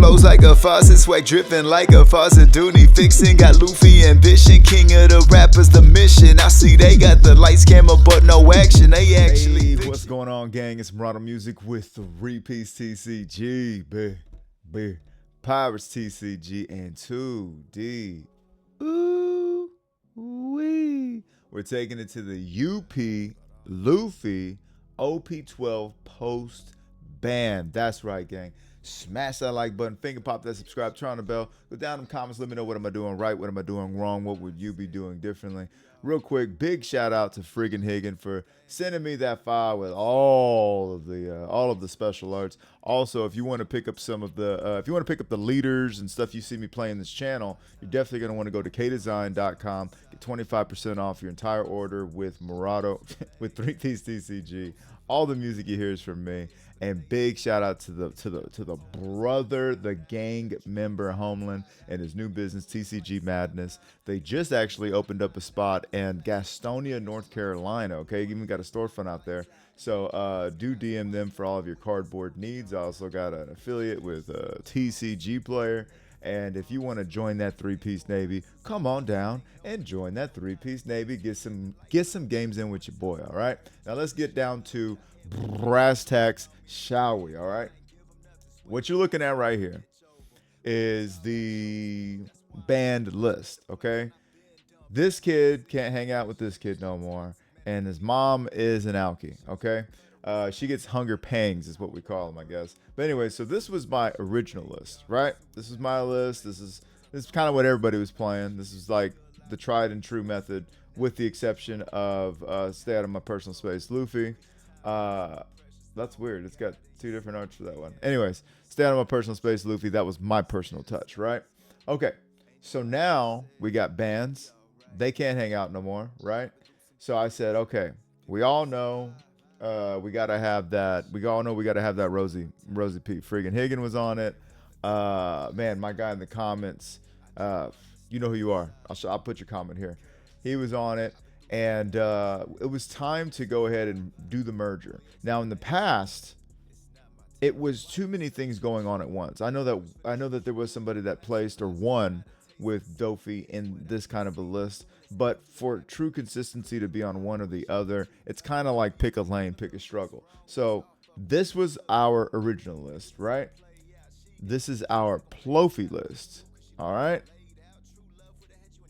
flows like a faucet, swag dripping like a faucet. Dooney fixing, got Luffy ambition, king of the rappers, the mission. I see they got the lights, camera, but no action. They actually. Hey, what's going on, gang? It's Murado Music with 3-piece TCG, Pirates TCG, and 2D. Ooh, wee. We're taking it to the UP Luffy OP12 post ban. That's right, gang. Smash that like button, finger pop that subscribe, turn on the bell, go down in the comments, let me know what am I doing right, what am I doing wrong, what would you be doing differently. Real quick, big shout out to friggin' Higgin for sending me that file with all of the special arts. Also, if you want to pick up some of the the leaders and stuff you see me playing this channel, you're definitely gonna want to go to kdesign.com, get 25% off your entire order with Murado with 3-piece TCG. All the music you hear is from me. And big shout out to the brother, the gang member Homeland and his new business TCG Madness. They just actually opened up a spot in Gastonia, North Carolina. Okay, even got a storefront out there. So do DM them for all of your cardboard needs. I also got an affiliate with a TCG player. And if you want to join that 3-piece Navy, come on down and join that 3-piece Navy. Get some games in with your boy. All right. Now let's get down to brass tacks, shall we? All right. What you're looking at right here is the banned list. Okay. This kid can't hang out with this kid no more, and his mom is an alkie. Okay. She gets hunger pangs is what we call them, I guess. But anyway, so this was my original list, right? This is my list. This is kind of what everybody was playing. This is like the tried and true method, with the exception of stay out of my personal space, Luffy. That's weird. It's got two different arts for that one. Anyways, stay out of my personal space, Luffy. That was my personal touch, right? Okay. So now we got bans. They can't hang out no more, right? So I said, okay, we all know. We gotta have that. We all know we gotta have that Rosie P. Friggin' Higgin was on it. Man, my guy in the comments. You know who you are. I'll put your comment here. He was on it, and it was time to go ahead and do the merger. Now, in the past, it was too many things going on at once. I know that there was somebody that placed or won with Dofi in this kind of a list, but for true consistency to be on one or the other, it's kind of like pick a lane, pick a struggle. So this was our original list, right? This is our Ploffy list, all right?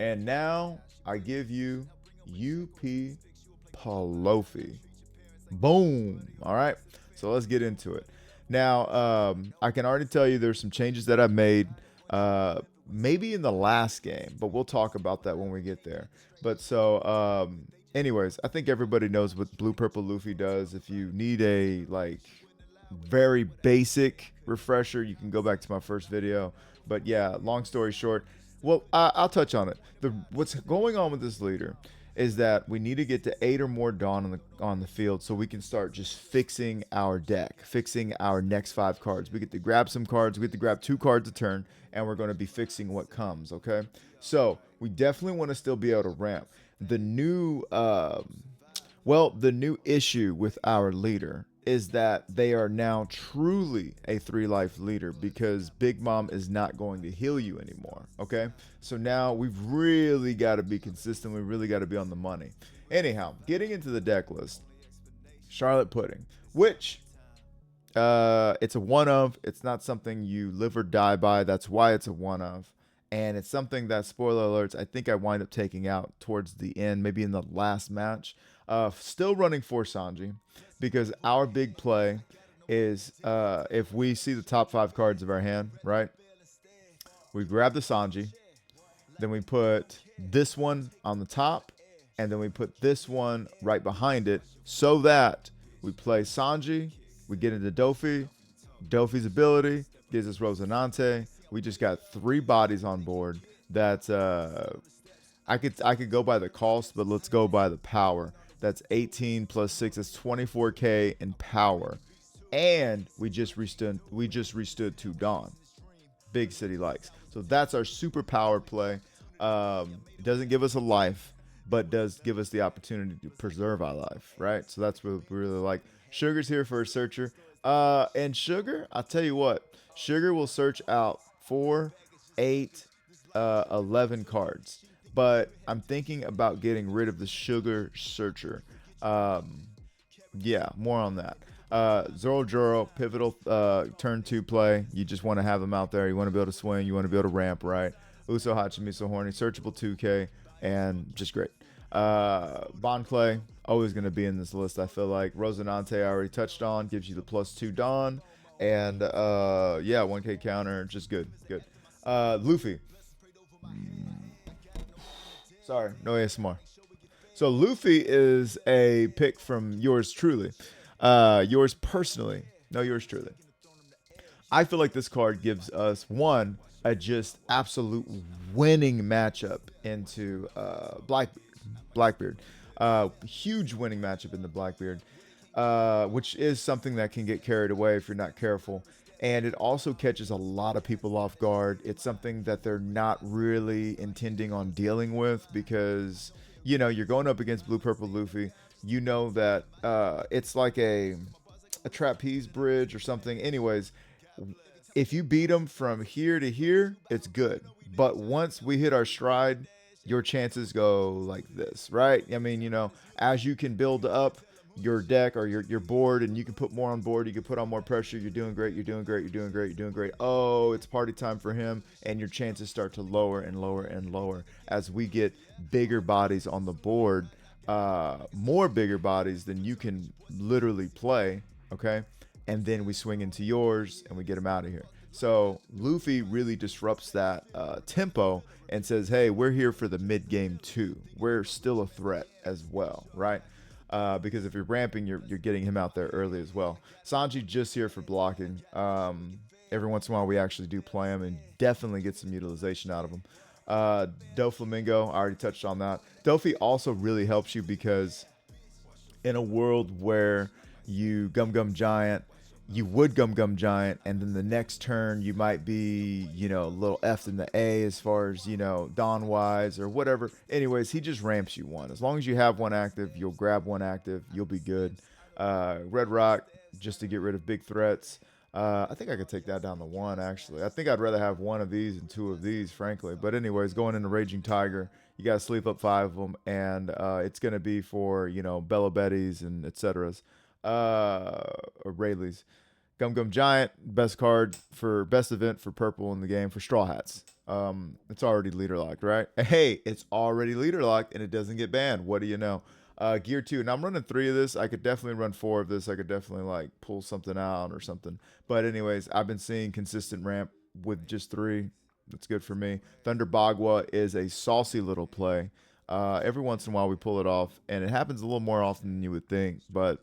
And now I give you UP Ploffy. Boom. All right. So let's get into it. Now, I can already tell you there's some changes that I've made. Maybe in the last game, but we'll talk about that when we get there. But so, anyways, I think everybody knows what Blue Purple Luffy does. If you need a very basic refresher, you can go back to my first video. But yeah, long story short, well, I'll touch on it. What's going on with this leader is that we need to get to 8 or more Dawn on the field so we can start just fixing our deck, fixing our next 5 cards. We get to grab some cards. We get to grab 2 cards a turn, and we're going to be fixing what comes, okay? So we definitely want to still be able to ramp. The new issue with our leader is that they are now truly a 3-life leader because Big Mom is not going to heal you anymore, okay? So now we've really got to be consistent. We really got to be on the money. Anyhow, getting into the deck list, Charlotte Pudding, which it's a one-of. It's not something you live or die by. That's why it's a one-of. And it's something that, spoiler alerts, I think I wind up taking out towards the end, maybe in the last match. Still running for Sanji, because our big play is if we see the top 5 cards of our hand, right? We grab the Sanji, then we put this one on the top, and then we put this one right behind it, so that we play Sanji, we get into Dofi, Dofi's ability gives us Rosinante. We just got 3 bodies on board. That's I could go by the cost, but let's go by the power. That's 18 plus 6. That's 24K in power, and we just restood 2 Dawn. Big City likes. So that's our super power play. It doesn't give us a life, but does give us the opportunity to preserve our life, right? So that's what we really like. Sugar's here for a searcher. And Sugar, I'll tell you what, Sugar will search out 4, 8, 11 cards. But I'm thinking about getting rid of the Sugar Searcher. Um, yeah, more on that. Zoro Joro, pivotal turn 2 play. You just want to have them out there. You want to be able to swing. You want to be able to ramp, right? Uso Hachimi so horny. Searchable 2K. And just great. Bon Clay, always going to be in this list, I feel like. Rosinante, I already touched on. Gives you the +2 Dawn. And yeah, 1K counter. Just good. Good. Luffy. Sorry, no ASMR. So Luffy is a pick from yours truly. Yours personally. No, yours truly. I feel like this card gives us one, a just absolute winning matchup into Blackbeard. Huge winning matchup in the Blackbeard, which is something that can get carried away if you're not careful. And it also catches a lot of people off guard. It's something that they're not really intending on dealing with because, you know, you're going up against Blue Purple Luffy. You know that it's like a trapeze bridge or something. Anyways, if you beat them from here to here, it's good. But once we hit our stride, your chances go like this, right? I mean, you know, as you can build up your deck or your board and you can put more on board, you can put on more pressure, you're doing great, you're doing great, you're doing great, you're doing great. Oh, it's party time for him, and your chances start to lower and lower and lower as we get bigger bodies on the board, more bigger bodies than you can literally play, okay? And then we swing into yours and we get him out of here. So Luffy really disrupts that tempo and says, hey, we're here for the mid game too. We're still a threat as well, right? Because if you're ramping, you're getting him out there early as well. Sanji just here for blocking. Every once in a while, we actually do play him and definitely get some utilization out of him. Doflamingo, I already touched on that. Dofi also really helps you because in a world where you Gum Giant, you would Gum Giant, and then the next turn you might be, you know, a little F in the A as far as, you know, Dawn wise or whatever. Anyways, he just ramps you one. As long as you have one active, you'll grab one active, you'll be good. Red Rock, just to get rid of big threats. I think I could take that down to 1, actually. I think I'd rather have 1 of these and 2 of these, frankly. But anyways, going into Raging Tiger, you got to sleep up 5 of them, and it's going to be for, you know, Bella Betty's and et ceteras. Or Rayleigh's. Gum Giant, best card for best event for purple in the game for Straw Hats. It's already leader locked, right? Hey, it's already leader locked and it doesn't get banned. What do you know? Gear 2. Now I'm running 3 of this. I could definitely run 4 of this. I could definitely like pull something out or something. But anyways, I've been seeing consistent ramp with just 3. That's good for me. Thunder Bagua is a saucy little play. Every once in a while we pull it off, and it happens a little more often than you would think, but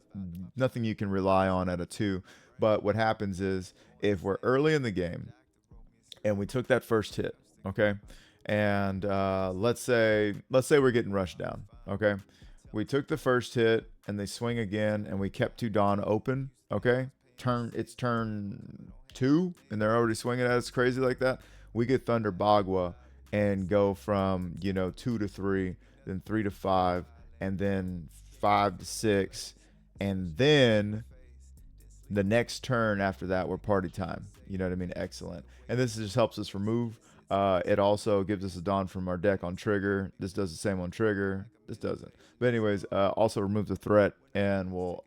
nothing you can rely on at a 2. But what happens is if we're early in the game and we took that first hit, okay, and let's say we're getting rushed down, okay, we took the first hit and they swing again and we kept 2 Dawn open, okay, it's turn 2 and they're already swinging at us crazy like that. We get Thunder Bagua and go from, you know, 2 to 3, then 3 to 5, and then 5 to 6, and then the next turn after that, we're party time. You know what I mean? Excellent. And this just helps us remove. It also gives us a Dawn from our deck on trigger. This does the same on trigger. This doesn't. But anyways, also removes a threat and will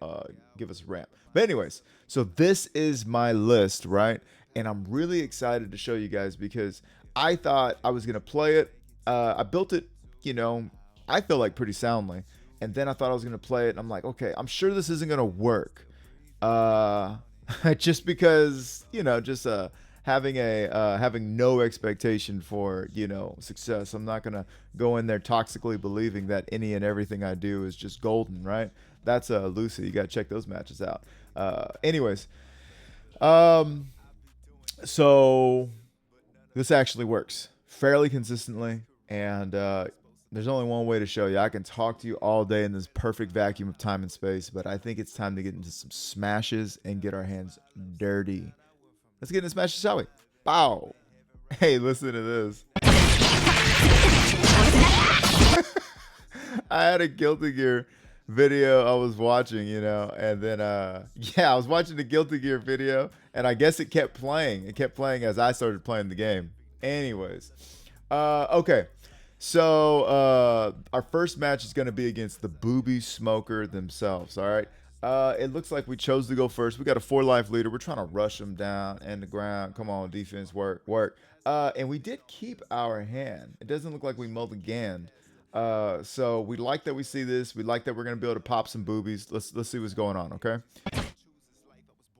give us a ramp. But anyways, so this is my list, right? And I'm really excited to show you guys because I thought I was going to play it. I built it, you know, I feel like pretty soundly. And then I thought I was going to play it. And I'm like, okay, I'm sure this isn't going to work. Just because, you know, just having no expectation for, you know, success. I'm not gonna go in there toxically believing that any and everything I do is just golden, right? That's Lucy. You gotta check those matches out. Anyways, so this actually works fairly consistently, and there's only one way to show you. I can talk to you all day in this perfect vacuum of time and space, but I think it's time to get into some smashes and get our hands dirty. Let's get into smashes, shall we? Bow. Hey, listen to this. I had a Guilty Gear video I was watching, and then yeah, I was watching the Guilty Gear video, and I guess it kept playing. It kept playing as I started playing the game. Anyways, okay. So our first match is going to be against the Boobie Smoker themselves. All right. It looks like we chose to go first. We got a 4-life leader. We're trying to rush them down and the ground. Come on, defense, work. And we did keep our hand. It doesn't look like we mulliganed. So we like that we see this. We like that we're gonna be able to pop some boobies. Let's see what's going on. Okay.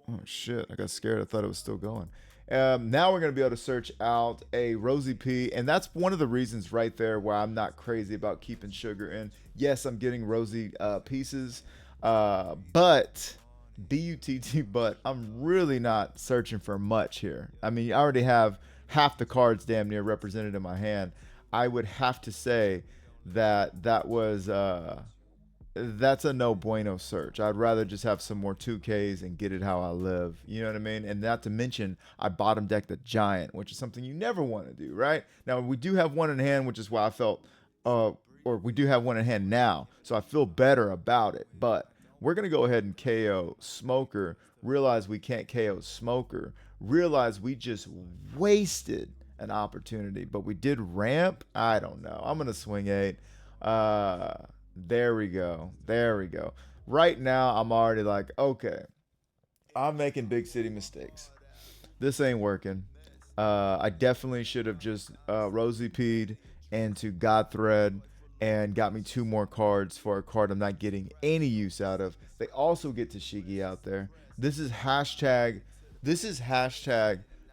Oh shit! I got scared. I thought it was still going. Now we're gonna be able to search out a Rosie P, and that's one of the reasons right there why I'm not crazy about keeping sugar in. Yes, I'm getting Rosie pieces, but B-U-T-T. But I'm really not searching for much here. I mean, I already have half the cards damn near represented in my hand. I would have to say that was that's a no bueno search. I'd rather just have some more 2Ks and get it how I live. You know what I mean? And not to mention, I bottom decked the giant, which is something you never want to do, right? Now, we do have one in hand, which is why I felt, or we do have one in hand now, so I feel better about it. But we're going to go ahead and KO Smoker, realize we can't KO Smoker, realize we just wasted an opportunity, but we did ramp. I don't know. I'm going to swing 8. There we go. Right now, I'm already like, okay, I'm making big city mistakes. This ain't working. I definitely should have just Rosie P'd into Godthread and got me 2 more cards for a card I'm not getting any use out of. They also get Tashigi out there. This is hashtag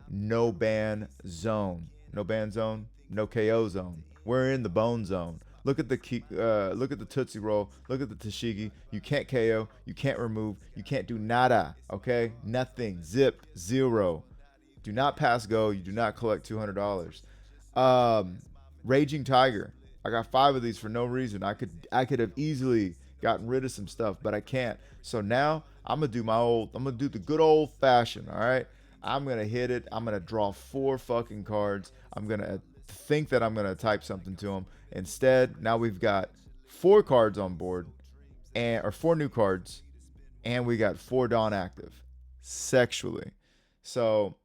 no ban zone. No ban zone, no KO zone. We're in the bone zone. Look at the Tootsie Roll. Look at the Tashigi. You can't KO. You can't remove. You can't do nada. Okay? Nothing. Zip. 0. Do not pass go. You do not collect $200. Raging Tiger. I got 5 of these for no reason. I could have easily gotten rid of some stuff, but I can't. So now I'm gonna do the good old fashioned. All right? I'm gonna hit it. I'm gonna draw 4 fucking cards. I'm gonna think that I'm gonna type something to them. Instead, now we've got 4 cards on board, or 4 new cards, and we got 4 Dawn active sexually. So,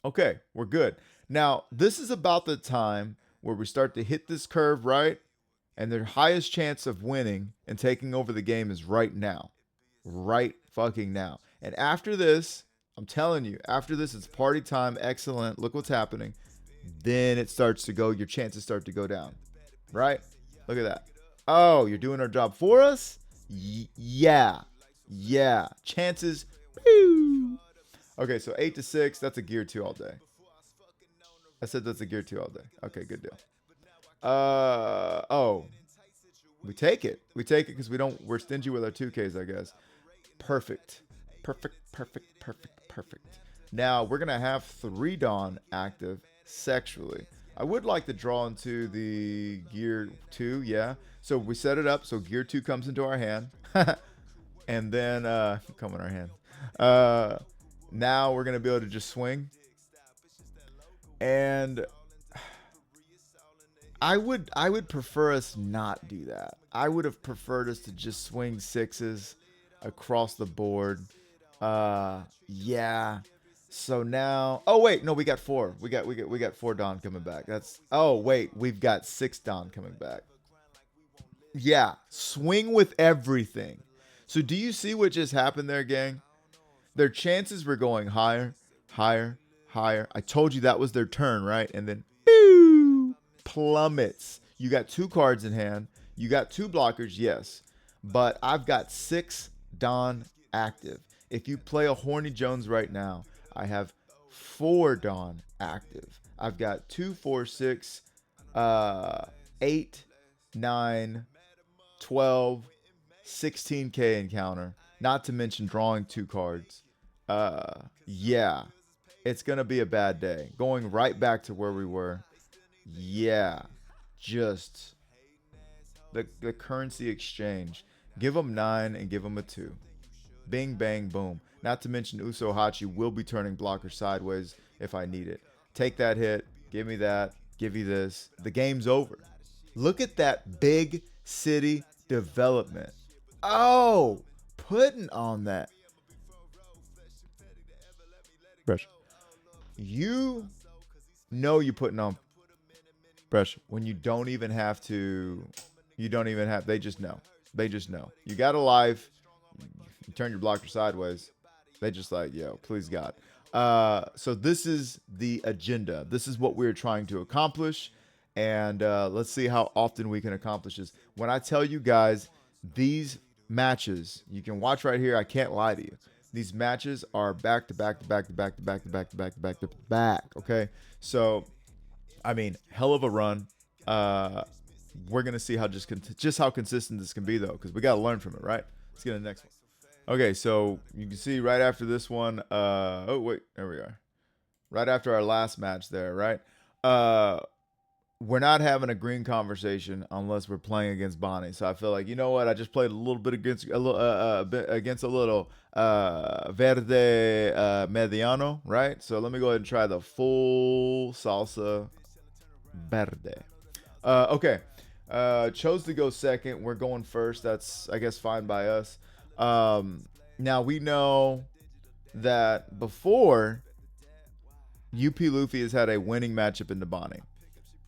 okay, we're good. Now, this is about the time where we start to hit this curve, right? And their highest chance of winning and taking over the game is right now. Right fucking now. And after this, I'm telling you, after this, it's party time. Excellent. Look what's happening. Then it starts to go, your chances start to go down, right? Look at that. Oh, you're doing our job for us? Yeah. Chances. Woo. Okay, so 8 to 6, that's a gear 2 all day. I said that's a gear 2 all day. Okay, good deal. Oh, we take it because we're stingy with our 2Ks, I guess. Perfect. Now we're gonna have 3 Dawn active sexually. I would like to draw into the gear 2, yeah. So we set it up so gear 2 comes into our hand, and then come in our hand. Now we're gonna be able to just swing, and I would prefer us not do that. I would have preferred us to just swing 6s across the board. Yeah. So now, oh wait, no, we got 4. We got 4 Dawn coming back. Oh wait, we've got 6 Dawn coming back. Yeah, swing with everything. So do you see what just happened there, gang? Their chances were going higher. I told you that was their turn, right? And then boo, plummets. You got 2 cards in hand. You got 2 blockers, yes. But I've got 6 Dawn active. If you play a Horny Jones right now, I have 4 Dawn active. I've got 2, 4, 6, 8, 9, 12, 16K encounter. Not to mention drawing 2 cards. Yeah. It's going to be a bad day. Going right back to where we were. Yeah. Just the currency exchange. Give them 9 and give them a 2. Bing, bang, boom. Not to mention Uso Hachi will be turning blocker sideways if I need it. Take that hit. Give me that. Give you this. The game's over. Look at that big city development. Oh, putting on that. Pressure. You know you're putting on pressure when you don't even have to. You don't even have. They just know. They just know. You got a life. You turn your blocker sideways. They just like, yo, please God. So this is the agenda. This is what we're trying to accomplish. And let's see how often we can accomplish this. When I tell you guys, these matches, you can watch right here. I can't lie to you. These matches are back to back to back to back to back to back to back to back to back. Okay. So, I mean, hell of a run. We're going to see how just how consistent this can be, though, because we got to learn from it, right? Let's get to the next one. Okay, so you can see right after this one, oh wait, there we are. Right after our last match there, right? We're not having a green conversation unless we're playing against Bonney. So I feel like, you know what? I just played a little bit against a little against a little verde mediano, right? So let me go ahead and try the full salsa verde. Okay. Chose to go second. We're going first. That's, I guess, fine by us. Now we know that before UP Luffy has had a winning matchup in the Bonney.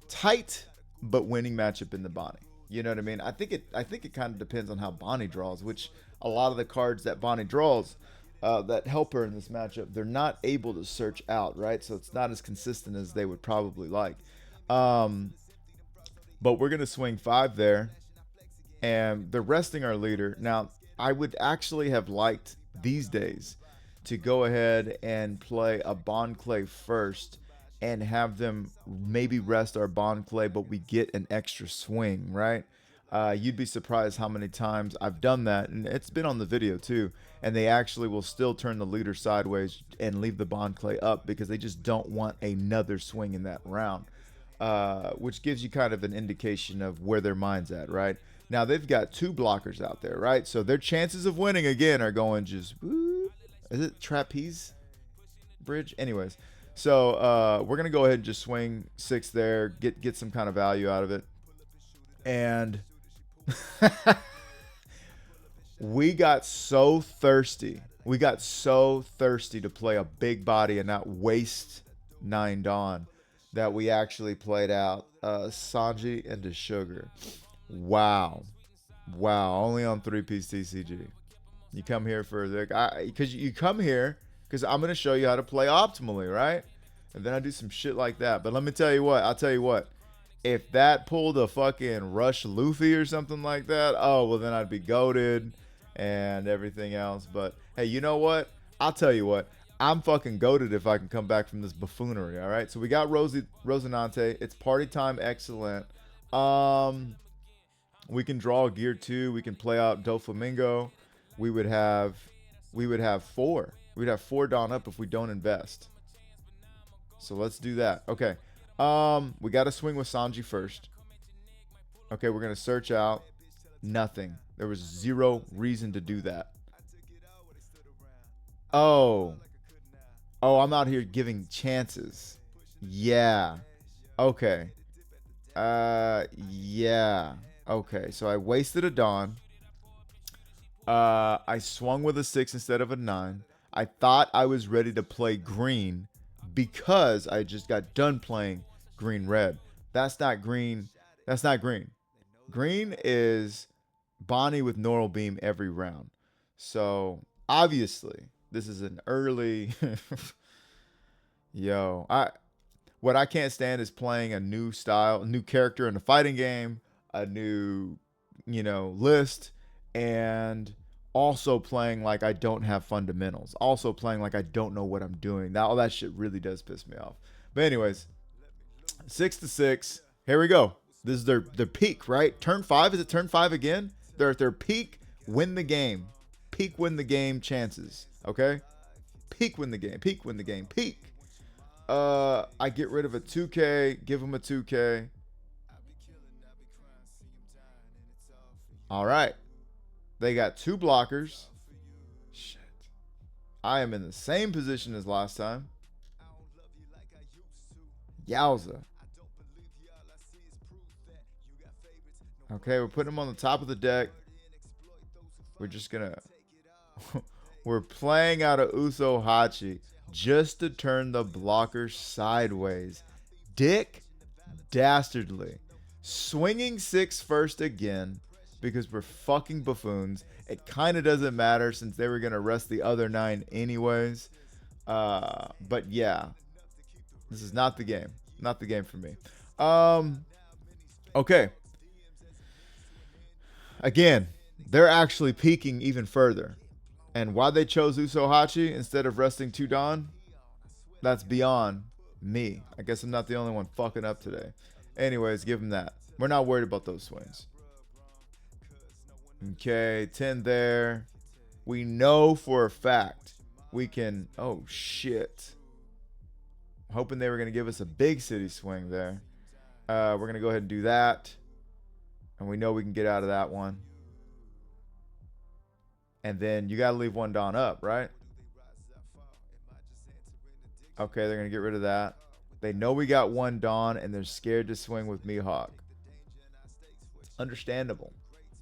Tight, but winning matchup in the Bonney. You know what I mean? I think it kind of depends on how Bonney draws, which a lot of the cards that Bonney draws that help her in this matchup, they're not able to search out, right? So it's not as consistent as they would probably like. But we're going to swing 5 there, and they're resting our leader. Now, I would actually have liked these days to go ahead and play a Bond Clay first and have them maybe rest our Bond Clay, but we get an extra swing, right? You'd be surprised how many times I've done that, and it's been on the video too, and they actually will still turn the leader sideways and leave the Bond Clay up because they just don't want another swing in that round, which gives you kind of an indication of where their mind's at, right? Now, they've got 2 blockers out there, right? So their chances of winning, again, are going just... Woo, is it trapeze bridge? Anyways, so we're going to go ahead and just swing 6 there, get some kind of value out of it. And we got so thirsty. We got so thirsty to play a big body and not waste 9 Dawn that we actually played out Sanji into Sugar. Wow. Only on 3-piece TCG. You come here for the... Because you come here because I'm going to show you how to play optimally, right? And then I do some shit like that. But let me tell you what. I'll tell you what. If that pulled a fucking Rush Luffy or something like that, oh, well, then I'd be goated and everything else. But, hey, you know what? I'll tell you what. I'm fucking goated if I can come back from this buffoonery, all right? So we got Rosinante. It's party time. Excellent. We can draw Gear 2. We can play out Doflamingo. We would have 4. We'd have 4 Dawn up if we don't invest. So let's do that. Okay. We got to swing with Sanji first. Okay, we're going to search out. Nothing. There was 0 reason to do that. Oh, I'm out here giving chances. Yeah. Okay. Yeah. Okay, so I wasted a Dawn. I swung with a 6 instead of a 9. I thought I was ready to play green because I just got done playing green-red. That's not green. That's not green. Green is Bonney with Normal Beam every round. So, obviously, this is an early... Yo, what I can't stand is playing a new style, a new character in a fighting game, a new, list, and also playing like I don't have fundamentals. Also playing like I don't know what I'm doing. Now, all that shit really does piss me off. But anyways, 6-6. Here we go. This is their peak, right? Turn 5. Is it turn 5 again? They're at their peak. Win the game. Peak win the game chances. Okay? Peak win the game. Peak win the game. Peak. I get rid of a 2K. Give them a 2K. All right. They got 2 blockers. Shit. I am in the same position as last time. Yowza. Okay, we're putting them on the top of the deck. We're just gonna we're playing out of Uso Hachi just to turn the blocker sideways. Dick dastardly. Swinging 6 first again because we're fucking buffoons. It kind of doesn't matter since they were going to rest the other 9 anyways. But yeah, this is not the game. Not the game for me. Okay. Again, they're actually peaking even further. And why they chose Uso Hachi instead of resting 2 Dawn, that's beyond me. I guess I'm not the only one fucking up today. Anyways, give them that. We're not worried about those swings. Okay, 10 there. We know for a fact we can... Oh, shit. Hoping they were going to give us a big city swing there. We're going to go ahead and do that. And we know we can get out of that one. And then you got to leave 1 Dawn up, right? Okay, they're going to get rid of that. They know we got 1 Dawn, and they're scared to swing with Mihawk. It's understandable.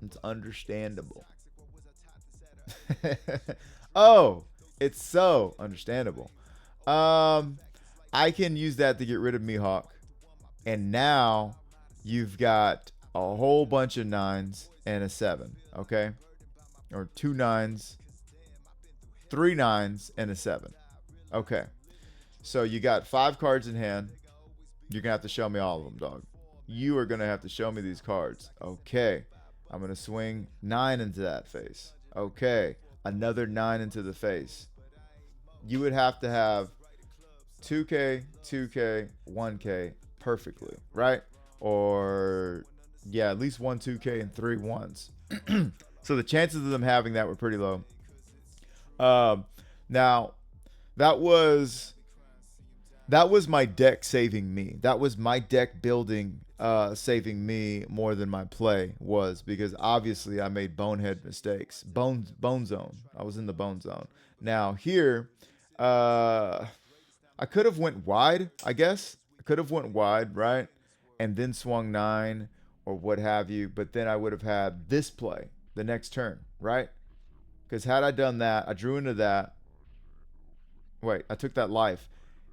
It's understandable. Oh, it's so understandable. I can use that to get rid of Mihawk. And now you've got a whole bunch of 9s and a 7, okay? Or 2 9s, 3 9s, and a 7. Okay. So you got 5 cards in hand. You're going to have to show me all of them, dog. You are going to have to show me these cards. Okay. I'm going to swing 9 into that face. Okay. Another 9 into the face. You would have to have 2K, 2K, 1K perfectly, right? Or, yeah, at least 1 2K and 3 1s. So the chances of them having that were pretty low. Now, that was my deck saving me. That was my deck building saving me more than my play was, because obviously I made bonehead mistakes. Bone zone. I was in the bone zone. Now here, I could have went wide, I guess. I could have went wide, right? And then swung 9 or what have you. But then I would have had this play the next turn, right? Because had I done that, I drew into that. Wait, I took that life.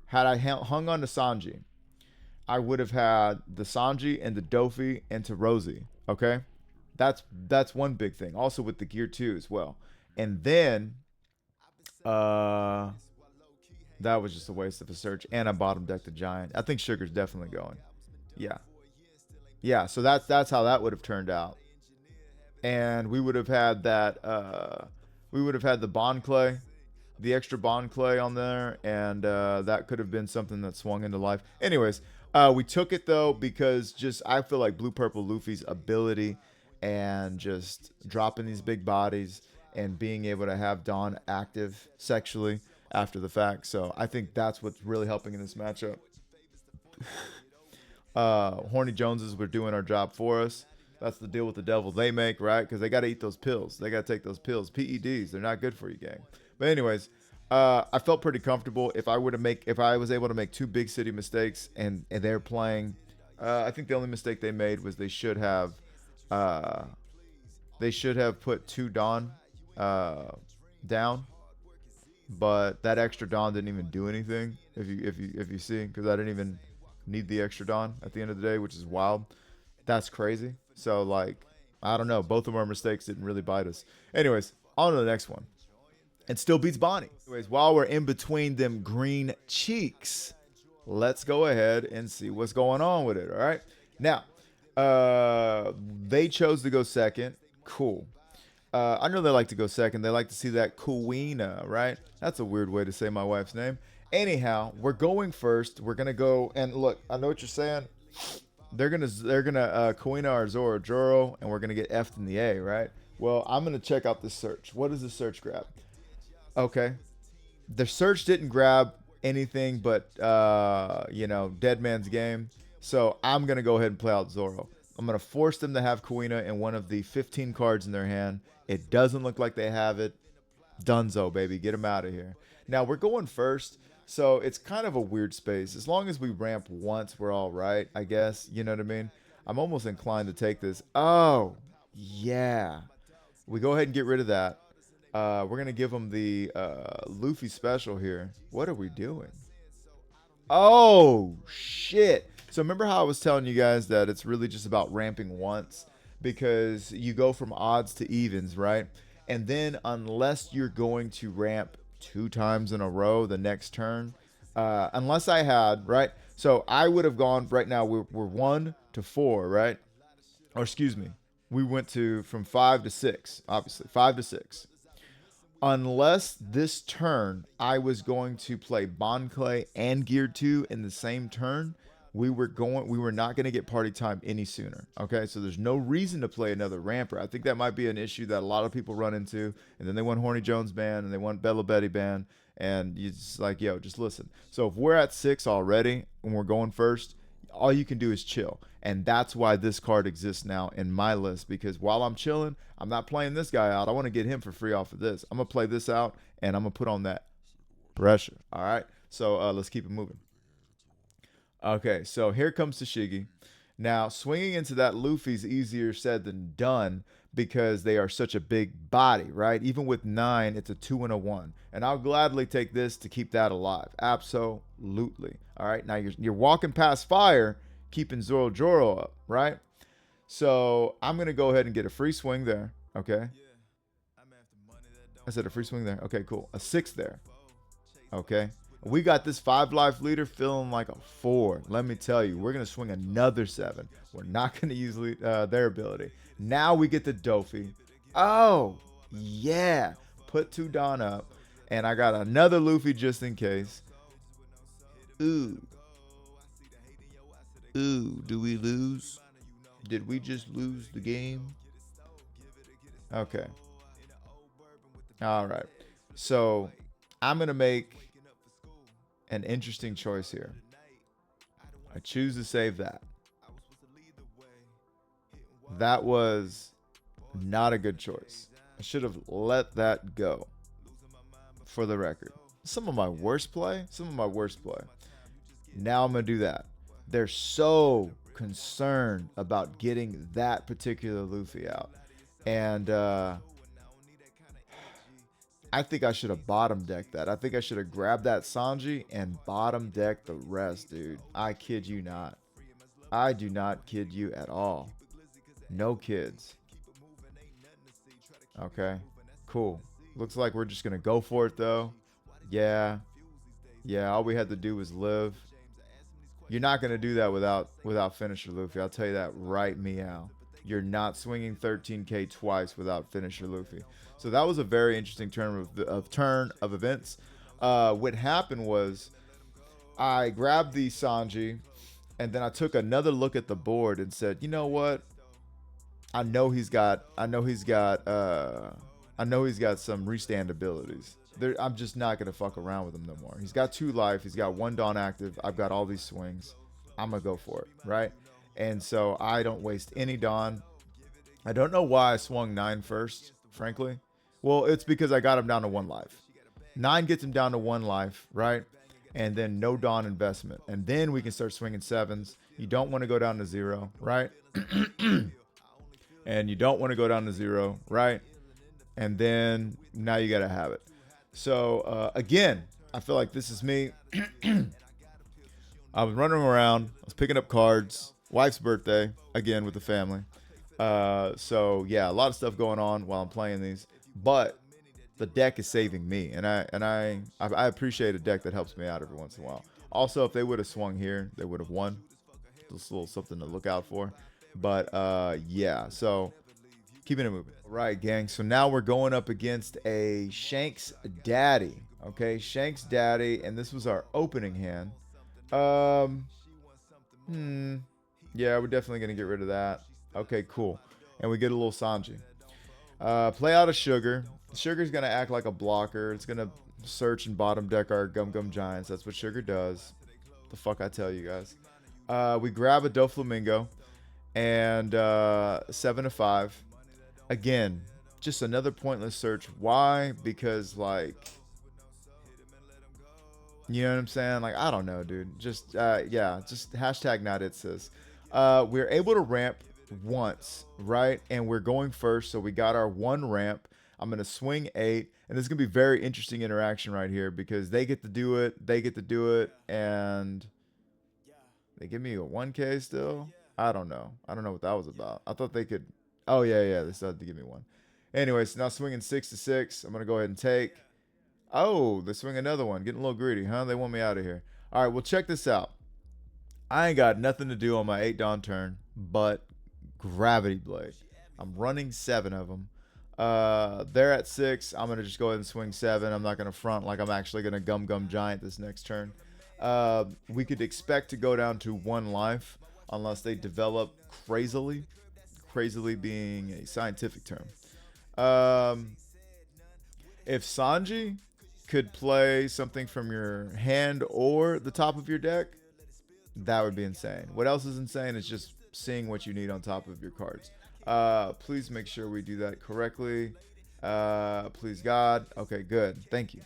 Had I hung on to Sanji, I would have had the Sanji and the Dofi into Rosie. Okay, that's one big thing. Also with the gear 2 as well. And then, that was just a waste of a search. And I bottom decked the Giant. I think Sugar's definitely going. Yeah. So that's how that would have turned out. And we would have had that. We would have had the Bond Clay. The extra Bond Clay on there, and that could have been something that swung into life. Anyways, we took it though because just I feel like Blue Purple Luffy's ability and just dropping these big bodies and being able to have Dawn active sexually after the fact. So I think that's what's really helping in this matchup. Horny Joneses were doing our job for us. That's the deal with the devil they make, right? Because they got to eat those pills. They got to take those pills. PEDs, they're not good for you, gang. But anyways, I felt pretty comfortable. If I was able to make 2 big city mistakes and they're playing, I think the only mistake they made was they should have put 2 Dawn down, but that extra Dawn didn't even do anything. If you see, because I didn't even need the extra Dawn at the end of the day, which is wild. That's crazy. So like, I don't know. Both of our mistakes didn't really bite us. Anyways, on to the next one. And still beats Bonney. Anyways, while we're in between them green cheeks, let's go ahead and see what's going on with it. All right. Now, they chose to go second. Cool. I know they like to go second. They like to see that Kuina, right? That's a weird way to say my wife's name. Anyhow, we're going first. We're gonna go and look. I know what you're saying. They're gonna Kuina our Zoro, and we're gonna get F'd in the A, right? Well, I'm gonna check out this search. What does the search grab? Okay, the search didn't grab anything but Dead Man's Game. So I'm gonna go ahead and play out Zoro. I'm gonna force them to have Kuina in one of the 15 cards in their hand. It doesn't look like they have it. Dunzo, baby, get them out of here. Now we're going first. So it's kind of a weird space. As long as we ramp once, we're all right, I guess. You know what I mean? I'm almost inclined to take this. Oh, yeah. We go ahead and get rid of that. We're gonna give him the Luffy special here. What are we doing? Oh shit! So remember how I was telling you guys that it's really just about ramping once because you go from odds to evens, right? And then unless you're going to ramp 2 times in a row the next turn, unless I had right, so I would have gone right now. We're 1 to 4, right? Or excuse me, we went to from 5 to 6, obviously 5 to 6. Unless this turn I was going to play Bond Clay and Gear 2 in the same turn, we were not going to get party time any sooner. Okay, so there's no reason to play another ramper. I think that might be an issue that a lot of people run into, and then they want Horny Jones ban and they want Bella Betty ban, and you just like, yo, just listen. So if we're at 6 already and we're going first, all you can do is chill. And that's why this card exists now in my list, because while I'm chilling, I'm not playing this guy out. I want to get him for free off of this. I'm going to play this out and I'm going to put on that pressure. All right. So let's keep it moving. Okay. So here comes Tashigi. Now, swinging into that Luffy's easier said than done because they are such a big body, right? Even with 9, it's a 2 and a 1. And I'll gladly take this to keep that alive. Absolutely. All right. Now you're walking past fire, keeping Zoro up, right? So I'm going to go ahead and get a free swing there. Okay. I said a free swing there. Okay, cool. A 6 there. Okay. We got this 5 life leader feeling like a 4. Let me tell you, we're going to swing another 7. We're not going to use their ability. Now we get the Doffy. Oh, yeah. Put 2 Don up. And I got another Luffy just in case. Ooh. Ooh, do we lose? Did we just lose the game? Okay. All right. So I'm going to make an interesting choice here. I choose to save that. That was not a good choice. I should have let that go. For the record, some of my worst play. Now I'm gonna do that. They're so concerned about getting that particular Luffy out, and I think I should have bottom decked that. I think I should have grabbed that Sanji and bottom decked the rest, dude. I kid you not. I do not kid you at all. No kids. Okay, cool. Looks like we're just going to go for it, though. Yeah. Yeah, all we had to do was live. You're not going to do that without finisher Luffy. I'll tell you that right meow. You're not swinging 13k twice without finisher Luffy. So that was a very interesting turn of events. What happened was I grabbed the Sanji and then I took another look at the board and said, you know what? I know he's got some restand abilities. I'm just not gonna fuck around with him no more. He's got 2 life. He's got 1 Dawn active. I've got all these swings. I'm gonna go for it, right? And so I don't waste any Dawn. I don't know why I swung 9 first, frankly. Well, it's because I got him down to 1 life. 9 gets him down to 1 life, right? And then no Dawn investment, and then we can start swinging 7s. You don't want to go down to 0, right? And you don't want to go down to 0, right? And then now you got to have it. So again, I feel like this is me. I was running around. I was picking up cards. Wife's birthday, again, with the family. So yeah, a lot of stuff going on while I'm playing these. But the deck is saving me. And I appreciate a deck that helps me out every once in a while. Also, if they would have swung here, they would have won. Just a little something to look out for. But yeah, so keeping it moving. Right, gang. So now we're going up against a Shanks Daddy. Okay, Shanks Daddy, and this was our opening hand. Yeah, we're definitely gonna get rid of that. Okay, cool. And we get a little Sanji. Play out a Sugar. Sugar's gonna act like a blocker. It's gonna search and bottom deck our Gum Gum Giants. That's what Sugar does. The fuck I tell you guys. We grab a Doflamingo. And 7 to 5. Again, just another pointless search. Why? Because, like, you know what I'm saying? Like, I don't know, dude. Just yeah, just hashtag not it, sis. We're able to ramp once, right? And we're going first, so we got our 1 ramp. I'm going to swing 8, and this is going to be very interesting interaction right here because they get to do it, they get to do it, and they give me a 1K still? I don't know. I don't know what that was about. I thought they could... Oh, yeah, they still had to give me 1. Anyway, so now swinging 6 to 6. I'm going to go ahead and take... Oh, they swing another one. Getting a little greedy, huh? They want me out of here. All right, well, check this out. I ain't got nothing to do on my 8 dawn turn but Gravity Blade. I'm running 7 of them. They're at 6. I'm going to just go ahead and swing 7. I'm not going to front like I'm actually going to Gum Giant this next turn. We could expect to go down to 1 life unless they develop crazily. Crazily being a scientific term. If Sanji could play something from your hand or the top of your deck, that would be insane. What else is insane is just seeing what you need on top of your cards. Please make sure we do that correctly. Please God. Okay, good. Thank you.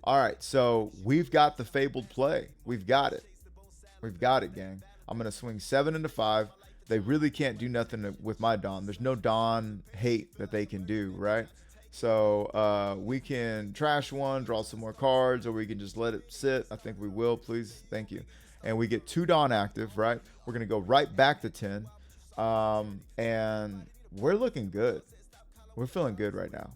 All right, so we've got the fabled play. We've got it. We've got it, gang. I'm going to swing 7 into 5. They really can't do nothing with my Dawn. There's no Dawn hate that they can do, right? So we can trash 1, draw some more cards, or we can just let it sit. I think we will, please. Thank you. And we get 2 Dawn active, right? We're going to go right back to 10. And we're looking good. We're feeling good right now.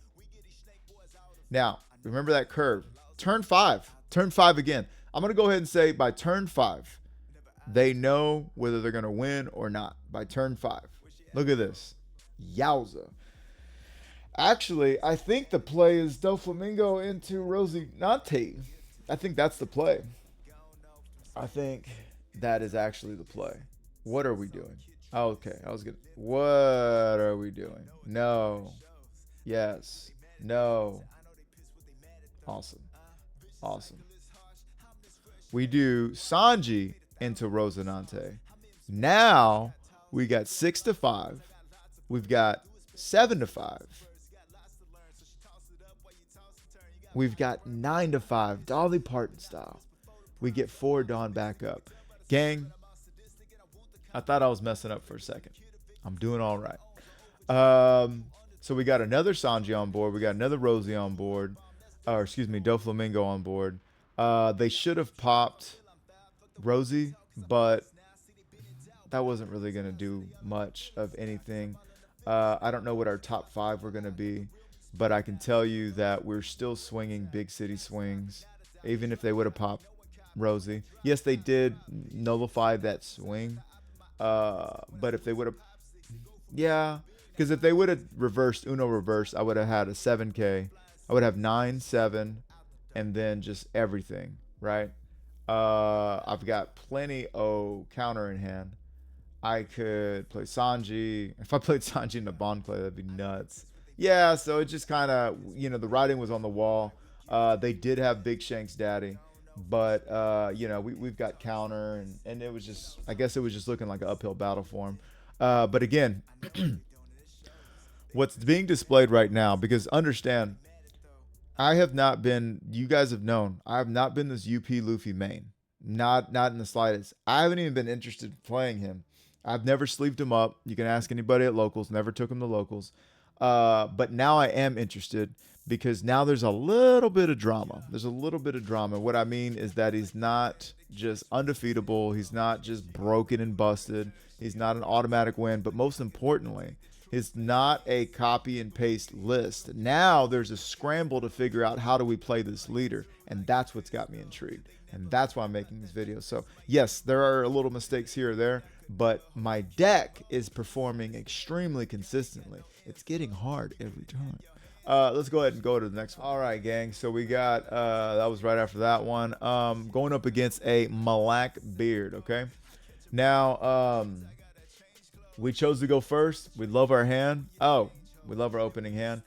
Now, remember that curve. Turn 5. Turn 5 again. I'm going to go ahead and say by turn 5, they know whether they're going to win or not. By turn 5. Look at this. Yowza. Actually, I think the play is Doflamingo into Rosinante. I think that's the play. I think that is actually the play. What are we doing? Oh, okay, I was good. What are we doing? No. Yes. No. Awesome. Awesome. We do Sanji into Rosinante. Now we got 6 to 5. We've got 7 to 5. We've got 9 to 5, Dolly Parton style. We get 4 Dawn back up. Gang, I thought I was messing up for a second. I'm doing all right. So we got another Sanji on board. We got another Rosie on board. Or excuse me, Doflamingo on board. They should have popped Rosie, but that wasn't really going to do much of anything. I don't know what our top 5 were going to be, but I can tell you that we're still swinging big city swings, even if they would have popped Rosie. Yes, they did nullify that swing, but if they would have, yeah, because if they would have reversed Uno reverse, I would have had a 7K. I would have 9, 7, and then just everything, right? I've got plenty of counter in hand. I could play Sanji. If I played Sanji in the bond play, that'd be nuts. Yeah, so it just kind of, you know, the writing was on the wall. They did have Big Shanks Daddy, but, you know, we've got counter, and it was just, I guess it was just looking like an uphill battle for him. But again, what's being displayed right now, because understand, I have not been, you guys have known, I have not been this UP Luffy main. Not in the slightest. I haven't even been interested in playing him. I've never sleeved him up. You can ask anybody at locals. Never took him to locals. But now I am interested because now there's a little bit of drama. There's a little bit of drama. What I mean is that he's not just undefeatable. He's not just broken and busted. He's not an automatic win. But most importantly, it's not a copy and paste list. Now there's a scramble to figure out how do we play this leader. And that's what's got me intrigued. And that's why I'm making this video. So yes, there are a little mistakes here or there, but my deck is performing extremely consistently. It's getting hard every time. Let's go ahead and go to the next one. All right, gang. So we got, that was right after that one. Going up against a Malak Beard, okay? Now, we chose to go first. We love our hand. Oh, we love our opening hand.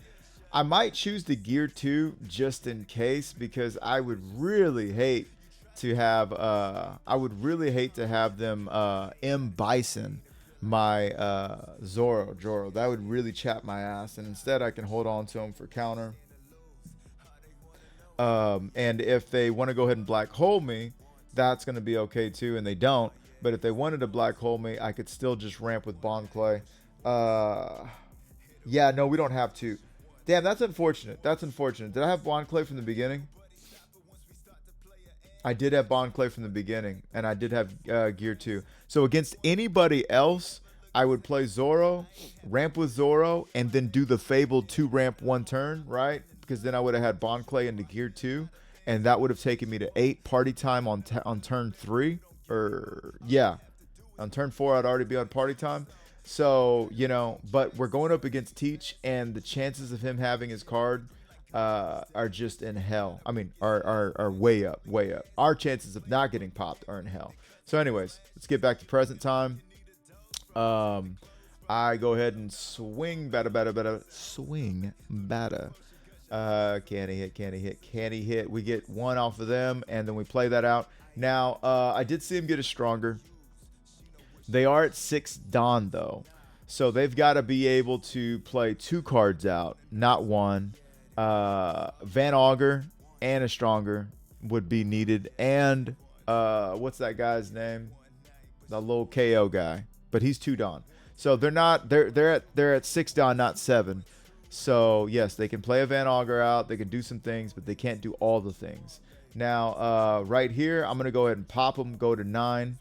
I might choose the Gear 2 just in case because I would really hate to have them M Bison my Zoro. That would really chap my ass, and instead I can hold on to him for counter. And if they want to go ahead and black hole me, that's going to be okay too, and they don't. But if they wanted to black hole me, I could still just ramp with Bond Clay. Yeah, no, we don't have to. Damn, that's unfortunate. That's unfortunate. Did I have Bond Clay from the beginning? I did have Bond Clay from the beginning, and I did have Gear 2. So against anybody else, I would play Zoro, ramp with Zoro, and then do the fabled 2 ramp 1 turn, right? Because then I would have had Bond Clay into Gear 2, and that would have taken me to 8 party time on turn 3. Or, yeah, on turn 4, I'd already be on party time. So, you know, but we're going up against Teach, and the chances of him having his card are just in hell. I mean, are way up, way up. Our chances of not getting popped are in hell. So anyways, let's get back to present time. I go ahead and swing batter. Swing batter. Can he hit? Can he hit? Can he hit? We get 1 off of them, and then we play that out. Now, I did see him get a stronger. They are at 6 Dawn, though. So they've got to be able to play 2 cards out, not 1. Van Augur and a stronger would be needed. And what's that guy's name? The little KO guy. But he's 2 Dawn. So they're at 6 Dawn, not 7. So yes, they can play a Van Augur out. They can do some things, but they can't do all the things. Now, right here, I'm going to go ahead and pop them, go to 9.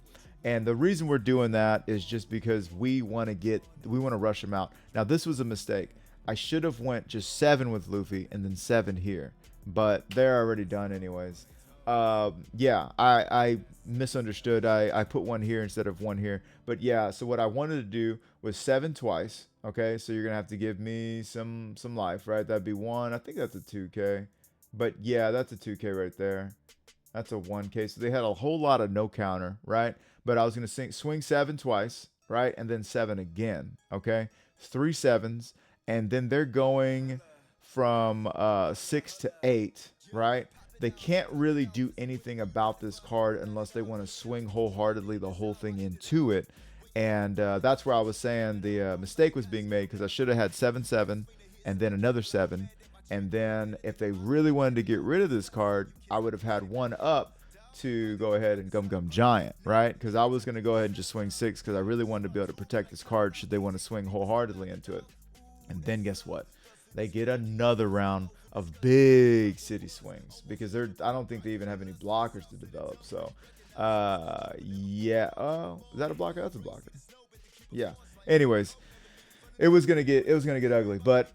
And the reason we're doing that is just because we want to rush them out. Now, this was a mistake. I should have went just 7 with Luffy and then 7 here, but they're already done anyways. Yeah, I misunderstood. I put 1 here instead of 1 here. But yeah, so what I wanted to do was 7 twice. Okay, so you're gonna have to give me some life, right? That'd be 1. I think that's a 2K. But yeah, that's a 2K right there. That's a 1K. So they had a whole lot of no counter, right? But I was going to swing 7 twice, right? And then 7 again, okay? 3 7s. And then they're going from 6 to 8, right? They can't really do anything about this card unless they want to swing wholeheartedly the whole thing into it. And that's where I was saying the mistake was being made, because I should have had 7 7 and then another 7. And then if they really wanted to get rid of this card, I would have had 1 up to go ahead and Gum Giant, right? Because I was going to go ahead and just swing 6 because I really wanted to be able to protect this card should they want to swing wholeheartedly into it. And then guess what? They get another round of big city swings because I don't think they even have any blockers to develop. So, yeah. Is that a blocker? That's a blocker. Yeah. Anyways, it was gonna get ugly, but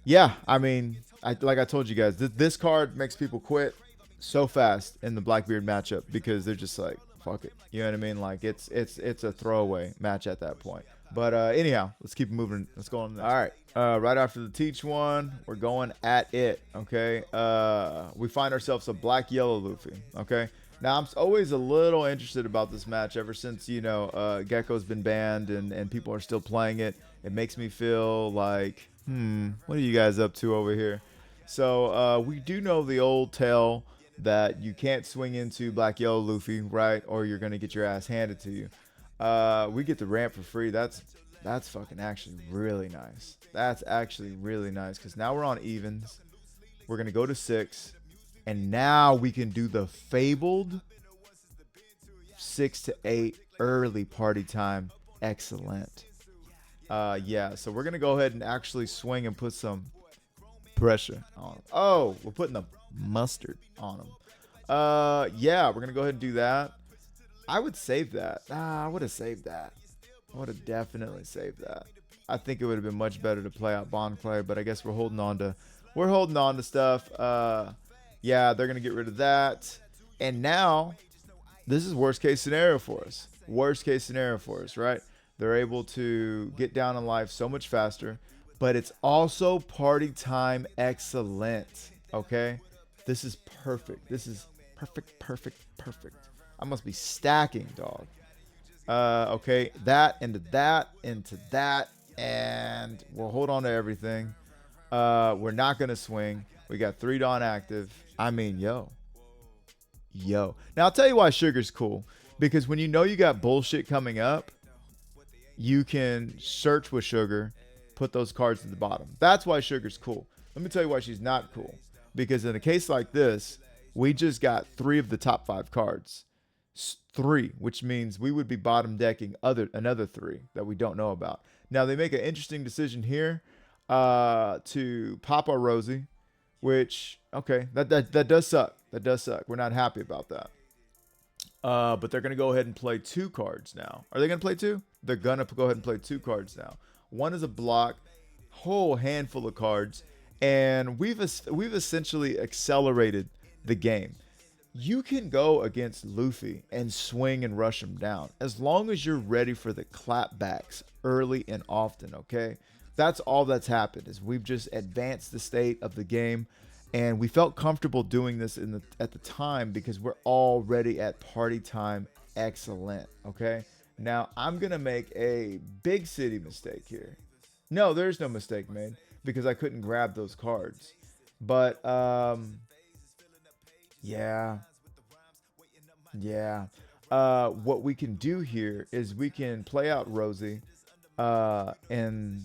yeah. I mean, like I told you guys, this card makes people quit so fast in the Blackbeard matchup because they're just like, fuck it. You know what I mean? Like it's a throwaway match at that point. But anyhow, let's keep moving. Let's go on. All right. Right after the Teach one, we're going at it. Okay. We find ourselves a black-yellow Luffy. Okay. Now, I'm always a little interested about this match ever since, you know, Gecko's been banned and people are still playing it. It makes me feel like, what are you guys up to over here? So we do know the old tale that you can't swing into black-yellow Luffy, right? Or you're going to get your ass handed to you. We get the ramp for free. That's fucking actually really nice. That's actually really nice because now we're on evens. We're going to go to 6. And now we can do the fabled 6 to 8 early party time. Excellent. Yeah, so we're going to go ahead and actually swing and put some pressure on them. Oh, we're putting the mustard on them. Yeah, we're going to go ahead and do that. I would save that. I would have saved that. I would have definitely saved that. I think it would have been much better to play out Bond Clay, but I guess we're holding on to stuff. Yeah, they're going to get rid of that. And now, this is worst case scenario for us. Worst case scenario for us, right? They're able to get down in life so much faster. But it's also party time excellent. Okay? This is perfect. This is perfect, perfect, perfect. I must be stacking, dog. Okay, that into that, into that. And we'll hold on to everything. We're not going to swing. We got 3 Dawn active. I mean, yo. Now, I'll tell you why Sugar's cool. Because when you know you got bullshit coming up, you can search with Sugar, put those cards at the bottom. That's why Sugar's cool. Let me tell you why she's not cool. Because in a case like this, we just got 3 of the top 5 cards. 3, which means we would be bottom decking another 3 that we don't know about. Now they make an interesting decision here to pop our Rosie, which okay, that does suck. That does suck. We're not happy about that. But they're gonna go ahead and play 2 cards now. Are they gonna play 2? They're gonna go ahead and play 2 cards now. One is a block, whole handful of cards, and we've essentially accelerated the game. You can go against Luffy and swing and rush him down as long as you're ready for the clapbacks early and often, okay? That's all that's happened is we've just advanced the state of the game, and we felt comfortable doing this at the time because we're already at party time excellent, okay? Now, I'm going to make a big city mistake here. No, there's no mistake made because I couldn't grab those cards. But yeah. What we can do here is we can play out Rosie, and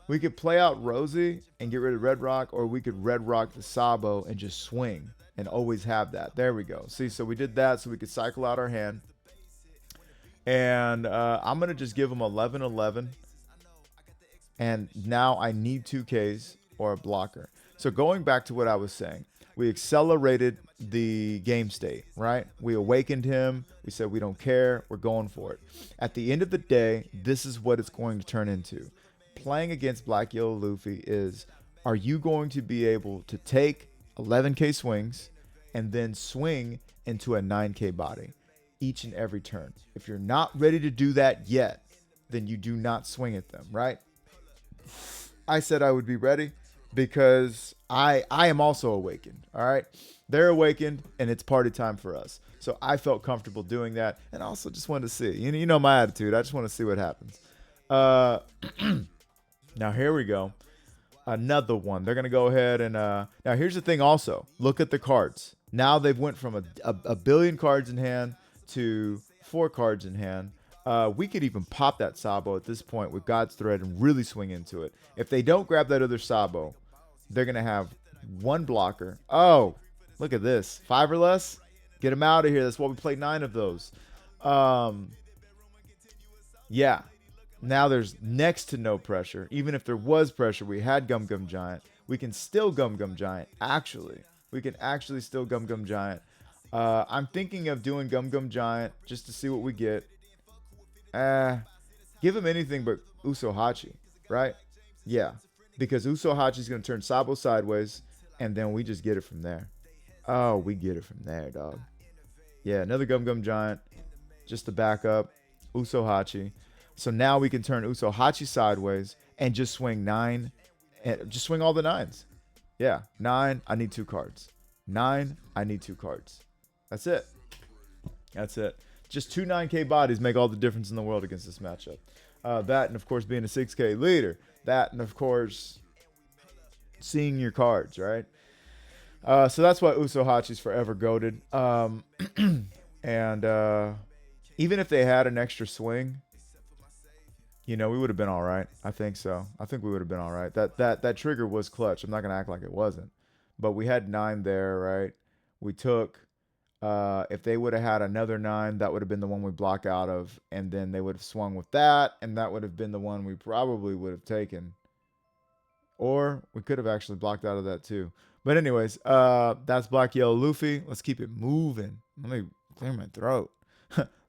we could play out Rosie and get rid of Red Rock, or we could Red Rock the Sabo and just swing and always have that. There we go. See, so we did that so we could cycle out our hand. And I'm going to just give them 11-11. And now I need 2Ks or a blocker. So going back to what I was saying, we accelerated the game state, right? We awakened him. We said we don't care. We're going for it. At the end of the day, this is what it's going to turn into. Playing against Black Yellow Luffy is, are you going to be able to take 11K swings and then swing into a 9K body each and every turn? If you're not ready to do that yet, then you do not swing at them, right? I said I would be ready because I am also awakened, all right? They're awakened, and it's party time for us. So I felt comfortable doing that, and I also just wanted to see. You know my attitude. I just want to see what happens. Now, here we go. Another one. They're going to go ahead and... now, here's the thing also. Look at the cards. Now they've went from a billion cards in hand to 4 cards in hand. We could even pop that Sabo at this point with God's Thread and really swing into it. If they don't grab that other Sabo, they're going to have 1 blocker. Oh, look at this. 5 or less? Get them out of here. That's why we played 9 of those. Yeah. Now there's next to no pressure. Even if there was pressure, we had Gum Gum Giant. We can still Gum Gum Giant, actually. We can actually still Gum Gum Giant. I'm thinking of doing Gum Gum Giant just to see what we get. Give him anything but Usohachi, right? Yeah, because Usohachi's going to turn Sabo sideways, and then we just get it from there. Oh, we get it from there, dog. Yeah, another Gum Gum Giant, just to back up Usohachi. So now we can turn Usohachi sideways and just swing 9, and just swing all the 9s. Yeah, 9, I need 2 cards. 9, I need 2 cards. That's it. That's it. Just 2 9K bodies make all the difference in the world against this matchup. That, and of course, being a 6K leader. That, and of course, seeing your cards, right? So that's why Usohachi's forever goated. And even if they had an extra swing, you know, we would have been all right. I think so. I think we would have been all right. That trigger was clutch. I'm not going to act like it wasn't. But we had 9 there, right? We took... if they would have had another 9, that would have been the one we block out of, and then they would have swung with that, and that would have been the one we probably would have taken. Or we could have actually blocked out of that too. But anyways, that's Black Yellow Luffy. Let's keep it moving. Let me clear my throat.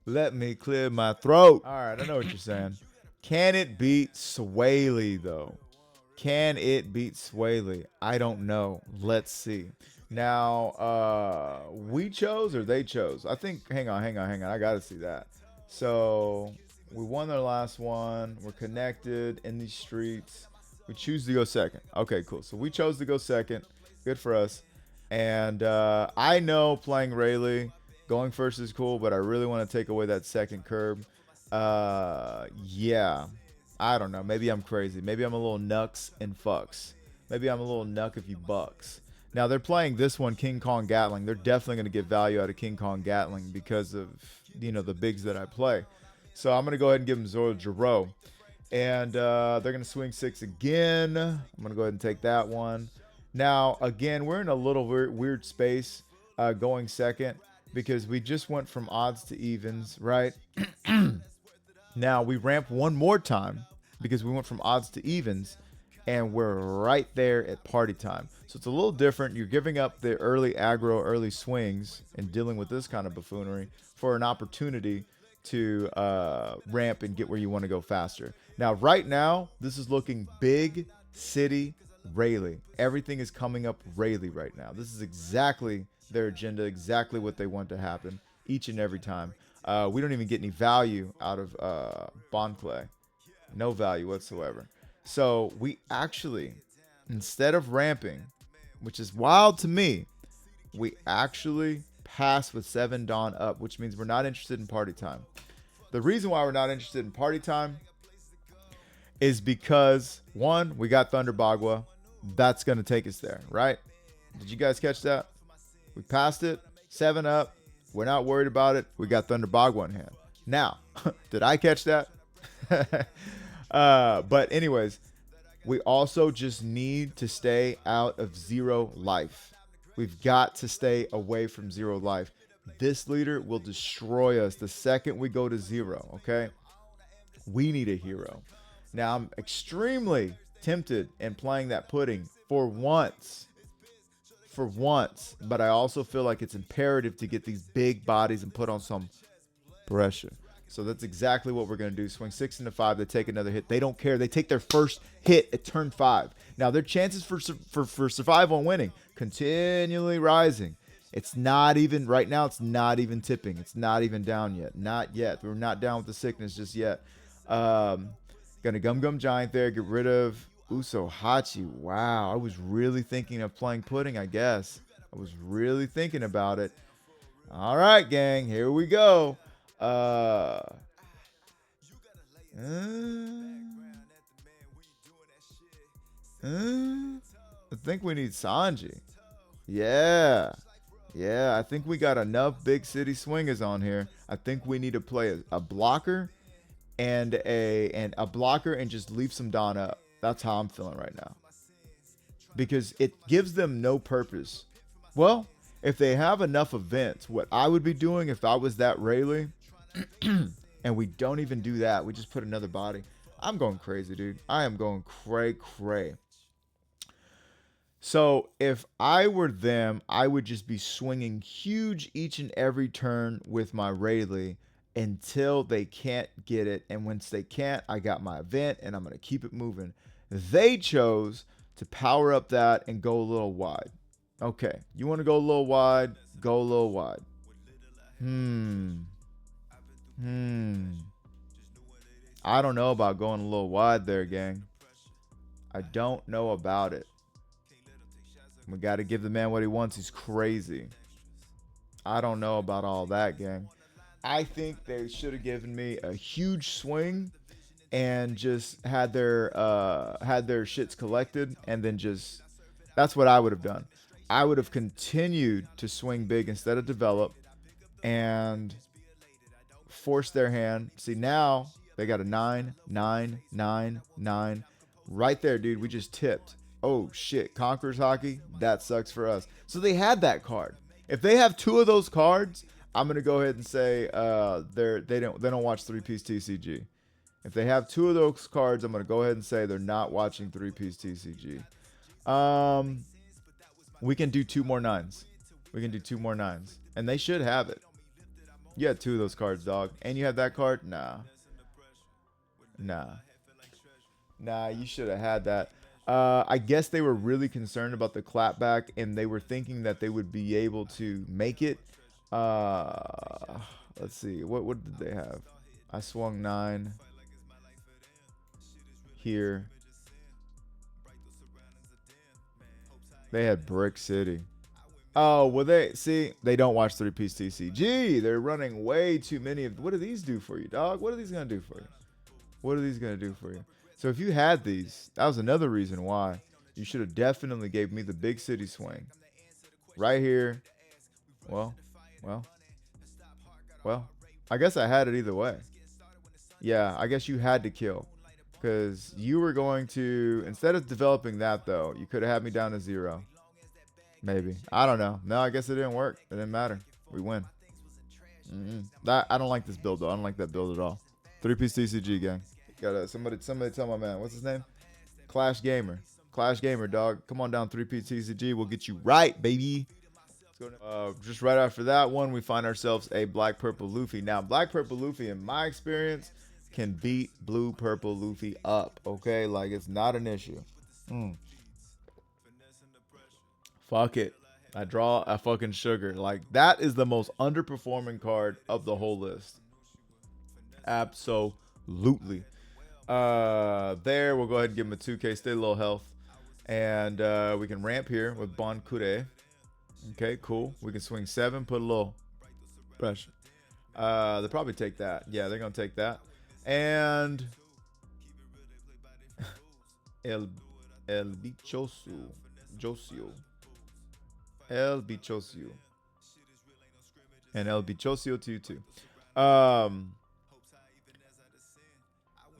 Let me clear my throat. All right, I know what you're saying. Can it beat Rayleigh, though? Can it beat Rayleigh? I don't know. Let's see. Now, we chose or they chose? I think, hang on. I got to see that. So, we won their last one. We're connected in these streets. We choose to go second. Okay, cool. So, we chose to go second. Good for us. And I know playing Rayleigh, going first is cool, but I really want to take away that second curb. Yeah. I don't know. Maybe I'm crazy. Maybe I'm a little nucks and fucks. Maybe I'm a little nuck if you bucks. Now, they're playing this one, King Kong Gatling. They're definitely going to get value out of King Kong Gatling because of, you know, the bigs that I play. So I'm going to go ahead and give them Zoro. And they're going to swing 6 again. I'm going to go ahead and take that one. Now, again, we're in a little weird space going second because we just went from odds to evens, right? Now we ramp one more time because we went from odds to evens, and we're right there at party time. So it's a little different. You're giving up the early aggro, early swings, and dealing with this kind of buffoonery for an opportunity to ramp and get where you want to go faster. Now, right now, this is looking big city Rayleigh. Everything is coming up Rayleigh right now. This is exactly their agenda, exactly what they want to happen each and every time. We don't even get any value out of Bond Clay. No value whatsoever. So we actually, instead of ramping, which is wild to me, we actually pass with 7 Dawn up, which means we're not interested in party time. The reason why we're not interested in party time is because, one, we got Thunder Bagua. That's going to take us there, right? Did you guys catch that? We passed it, 7 up. We're not worried about it. We got Thunder Bagua in hand. Now, did I catch that? But anyways, we also just need to stay out of Zero life. We've got to stay away from Zero life. This leader will destroy us the second we go to Zero, okay? We need a hero. Now, I'm extremely tempted in playing that pudding for once. But I also feel like it's imperative to get these big bodies and put on some pressure. So that's exactly what we're going to do. Swing 6 into 5. They take another hit. They don't care. They take their first hit at turn 5. Now, their chances for survival and winning continually rising. It's not even, right now, it's not even tipping. It's not even down yet. Not yet. We're not down with the sickness just yet. Going to Gum Giant there. Get rid of Uso Hachi. Wow. I was really thinking of playing pudding, I guess. I was really thinking about it. All right, gang. Here we go. I think we need Sanji. Yeah, I think we got enough big city swingers on here. I think we need to play a blocker and a blocker and just leave some Dawn up. That's how I'm feeling right now, because it gives them no purpose. Well, if they have enough events, what I would be doing if I was that Rayleigh, and we don't even do that, we just put another body. I'm going crazy, dude. I am going cray. So if I were them, I would just be swinging huge each and every turn with my Rayleigh until they can't get it. And once they can't, I got my event and I'm going to keep it moving. They chose to power up that and go a little wide. Okay, you want to go a little wide? Go a little wide. I don't know about going a little wide there, gang. I don't know about it. We got to give the man what he wants. He's crazy. I don't know about all that, gang. I think they should have given me a huge swing and just had their shits collected, and then just, that's what I would have done. I would have continued to swing big instead of develop and force their hand. See, now they got a 9, 9, 9, 9. Right there, dude. We just tipped. Oh, shit. Conqueror's Hockey. That sucks for us. So they had that card. If they have 2 of those cards, I'm going to go ahead and say they don't watch 3-piece TCG. If they have 2 of those cards, I'm going to go ahead and say they're not watching 3-piece TCG. We can do 2 more 9s. We can do 2 more 9s. And they should have it. You had 2 of those cards, dog. And you had that card? Nah, you should have had that. I guess they were really concerned about the clapback, and they were thinking that they would be able to make it. Let's see. What did they have? I swung 9 here. They had Brick City. Oh, well, they don't watch 3-piece TCG. They're running way too many of. What do these do for you, dog? What are these going to do for you? What are these going to do for you? So if you had these, that was another reason why you should have definitely gave me the big city swing. Right here. Well, I guess I had it either way. Yeah, I guess you had to kill. Because you were going to, instead of developing that, though, you could have had me down to 0. Maybe. I don't know. No, I guess it didn't work. It didn't matter. We win. That I don't like this build though. I don't like that build at all. 3-piece TCG gang. Got somebody tell my man. What's his name? Clash Gamer. Clash Gamer, dog. Come on down, 3-piece TCG. We'll get you right, baby. Just right after that one, we find ourselves a black purple Luffy. Now, black purple Luffy, in my experience, can beat blue purple Luffy up. Okay, like it's not an issue. Fuck it. I draw a fucking sugar. Like that is the most underperforming card of the whole list. Absolutely. There, we'll go ahead and give him a 2K, stay low health. And we can ramp here with Bon Kure. Okay, cool. We can swing 7, put a little pressure. They'll probably take that. Yeah, they're going to take that. And El Bichosu. Josio. El Bichosio. And El Bichosio to you too.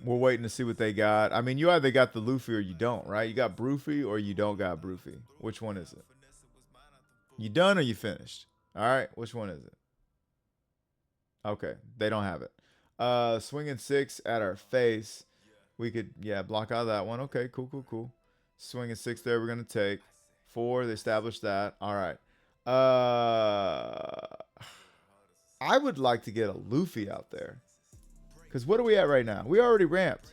We're waiting to see what they got. I mean, you either got the Luffy or you don't, right? You got Bruffy or you don't got Bruffy. Which one is it? You done or you finished? All right, which one is it? Okay, they don't have it. Swinging 6 at our face. We could, yeah, block out that one. Okay, cool. Swinging 6 there, we're going to take. 4, they established that. All right. I would like to get a Luffy out there. Because what are we at right now? We already ramped.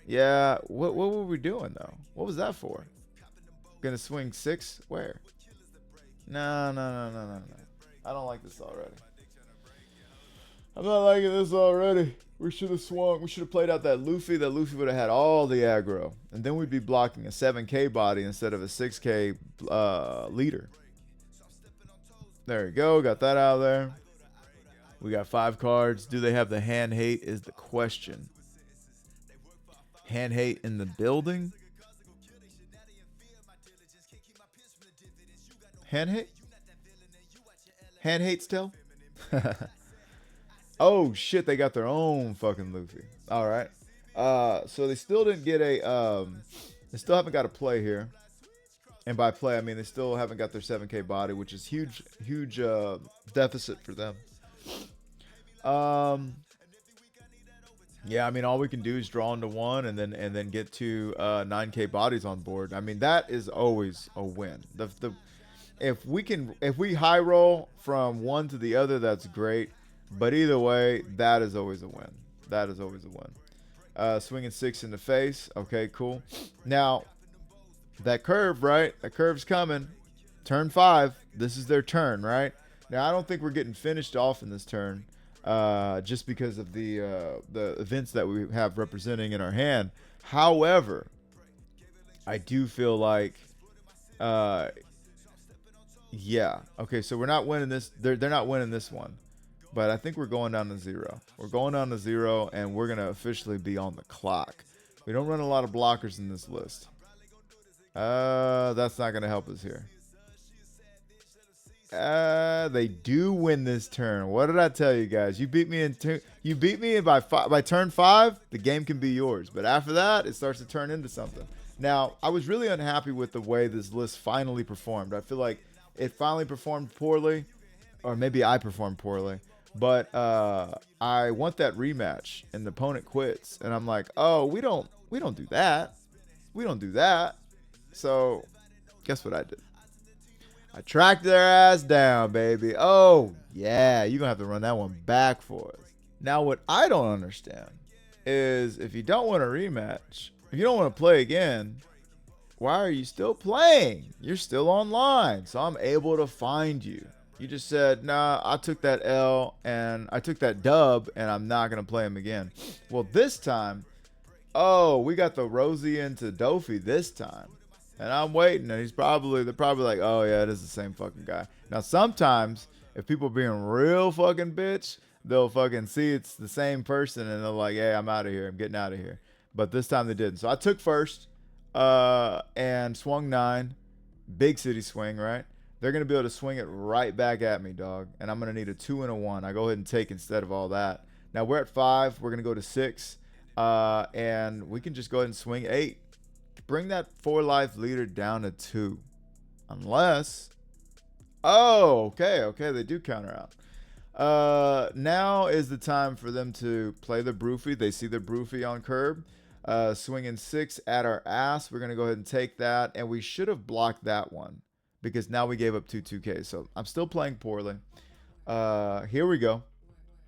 Yeah, what were we doing, though? What was that for? Gonna swing 6? Where? No. I don't like this already. I'm not liking this already. We should have swung. We should have played out that Luffy. That Luffy would have had all the aggro. And then we'd be blocking a 7K body instead of a 6K leader. There you go. Got that out of there. We got 5 cards. Do they have the hand hate is the question. Hand hate in the building? Hand hate? Hand hate still? Oh shit, they got their own fucking Luffy. All right. So they still didn't get a they still haven't got a play here. And by play I mean they still haven't got their 7K body, which is huge deficit for them. Yeah, I mean all we can do is draw into 1 and then get to 9K bodies on board. I mean that is always a win. If we high roll from one to the other, that's great. But either way, that is always a win. That is always a win. Swinging 6 in the face. Okay, cool. Now, that curve, right? That curve's coming. Turn 5. This is their turn, right? Now, I don't think we're getting finished off in this turn. Just because of the events that we have representing in our hand. However, I do feel like... yeah. Okay, so we're not winning this. They're not winning this one. But I think we're going down to 0. We're going down to 0, and we're going to officially be on the clock. We don't run a lot of blockers in this list. That's not going to help us here. They do win this turn. What did I tell you guys? You beat me in you beat me by turn 5, the game can be yours. But after that, it starts to turn into something. Now, I was really unhappy with the way this list finally performed. I feel like it finally performed poorly, or maybe I performed poorly. But I want that rematch, and the opponent quits, and I'm like, oh, we don't do that. We don't do that. So, guess what I did? I tracked their ass down, baby. Oh yeah, you're gonna have to run that one back for us. Now, what I don't understand is if you don't want a rematch, if you don't want to play again, why are you still playing? You're still online, so I'm able to find you. You just said, nah, I took that L and I took that dub and I'm not going to play him again. Well, this time, oh, we got the Rosie into Dofi this time. And I'm waiting and they're probably like, oh yeah, it is the same fucking guy. Now, sometimes if people being real fucking bitch, they'll fucking see it's the same person and they're like, hey, I'm out of here. I'm getting out of here. But this time they didn't. So I took first and swung 9. Big city swing, right? They're going to be able to swing it right back at me, dog. And I'm going to need a 2 and a 1. I go ahead and take instead of all that. Now, we're at 5. We're going to go to 6. And we can just go ahead and swing 8. Bring that 4-life leader down to 2. Unless... oh, okay. They do counter out. Now is the time for them to play the Bruffy. They see the Bruffy on curb. Swinging 6 at our ass. We're going to go ahead and take that. And we should have blocked that one because now we gave up 2K. So I'm still playing poorly. Here we go.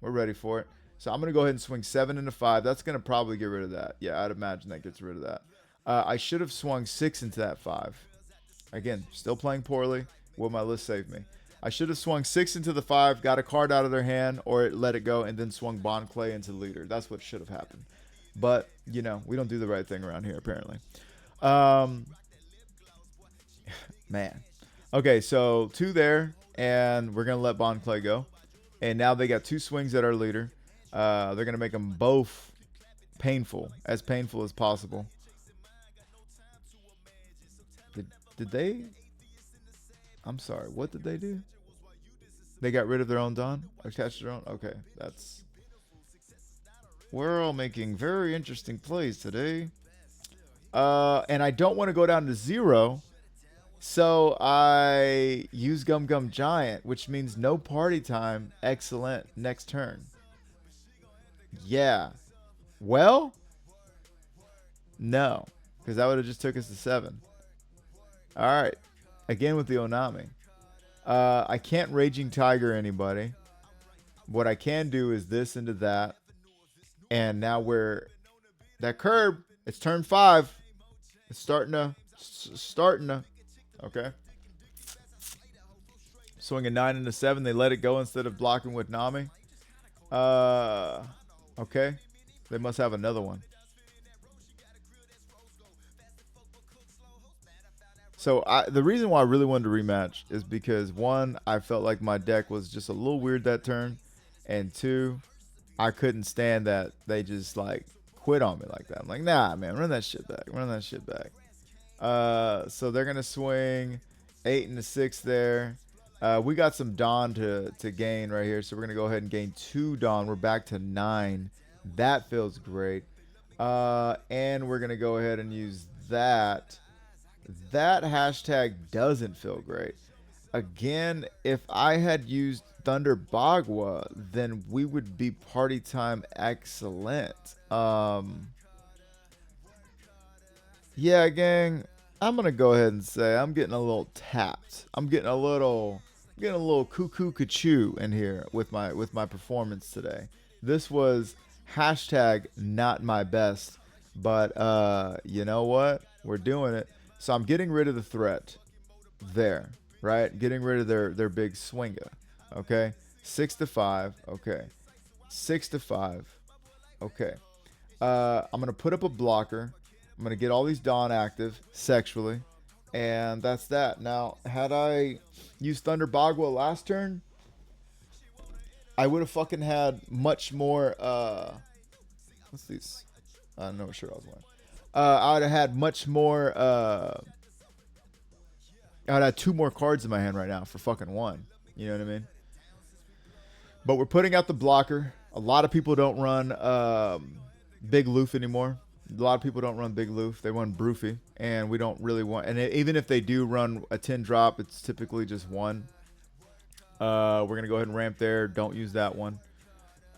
We're ready for it. So I'm going to go ahead and swing 7 into 5. That's going to probably get rid of that. Yeah, I'd imagine that gets rid of that. I should have swung 6 into that 5. Again, still playing poorly. Will my list save me? I should have swung 6 into the 5, got a card out of their hand, or let it go, and then swung Bond Clay into the leader. That's what should have happened. But, you know, we don't do the right thing around here, apparently. Man. Okay, so 2 there, and we're going to let Bond Clay go. And now they got 2 swings at our leader. They're going to make them both painful as possible. Did they? I'm sorry. What did they do? They got rid of their own Don? Attached their own? Okay, that's... We're all making very interesting plays today. And I don't want to go down to 0. So I use Gum Gum Giant, which means no party time. Excellent. Next turn. Yeah. Well, no, because that would have just took us to 7. All right. Again with the Onami. I can't Raging Tiger anybody. What I can do is this into that. And now we're... That curb, it's turn 5. It's starting to... Okay. Swing a 9 into 7. They let it go instead of blocking with Nami. Okay. They must have another one. So the reason why I really wanted to rematch is because 1, I felt like my deck was just a little weird that turn, and 2, I couldn't stand that they just like quit on me like that. I'm like, nah, man, run that shit back. Run that shit back. So they're gonna swing 8 into 6 there. We got some Dawn to gain right here, so we're gonna go ahead and gain 2 Dawn. We're back to 9. That feels great. And we're gonna go ahead and use that. That hashtag doesn't feel great. Again, if I had used Thunder Bagua, then we would be party time excellent. Yeah, gang, I'm gonna go ahead and say I'm getting a little tapped. I'm getting a little cuckoo kachoo in here with my performance today. This was hashtag not my best, but you know what? We're doing it. So I'm getting rid of the threat there, right? Getting rid of their big swinger. Okay. 6 to 5. Okay. 6 to 5. Okay. I'm gonna put up a blocker. I'm gonna get all these Dawn active sexually, and that's that. Now, had I used Thunder Bagua last turn, I would have fucking had much more. What's these? I don't know what shirt I was wearing. I would have had much more. I would have 2 more cards in my hand right now for fucking 1. You know what I mean? But we're putting out the blocker. A lot of people don't run Big Loof anymore. A lot of people don't run Big Loof. They run Bruffy, and we don't really want. And even if they do run a 10 drop, it's typically just 1. We're gonna go ahead and ramp there. Don't use that one.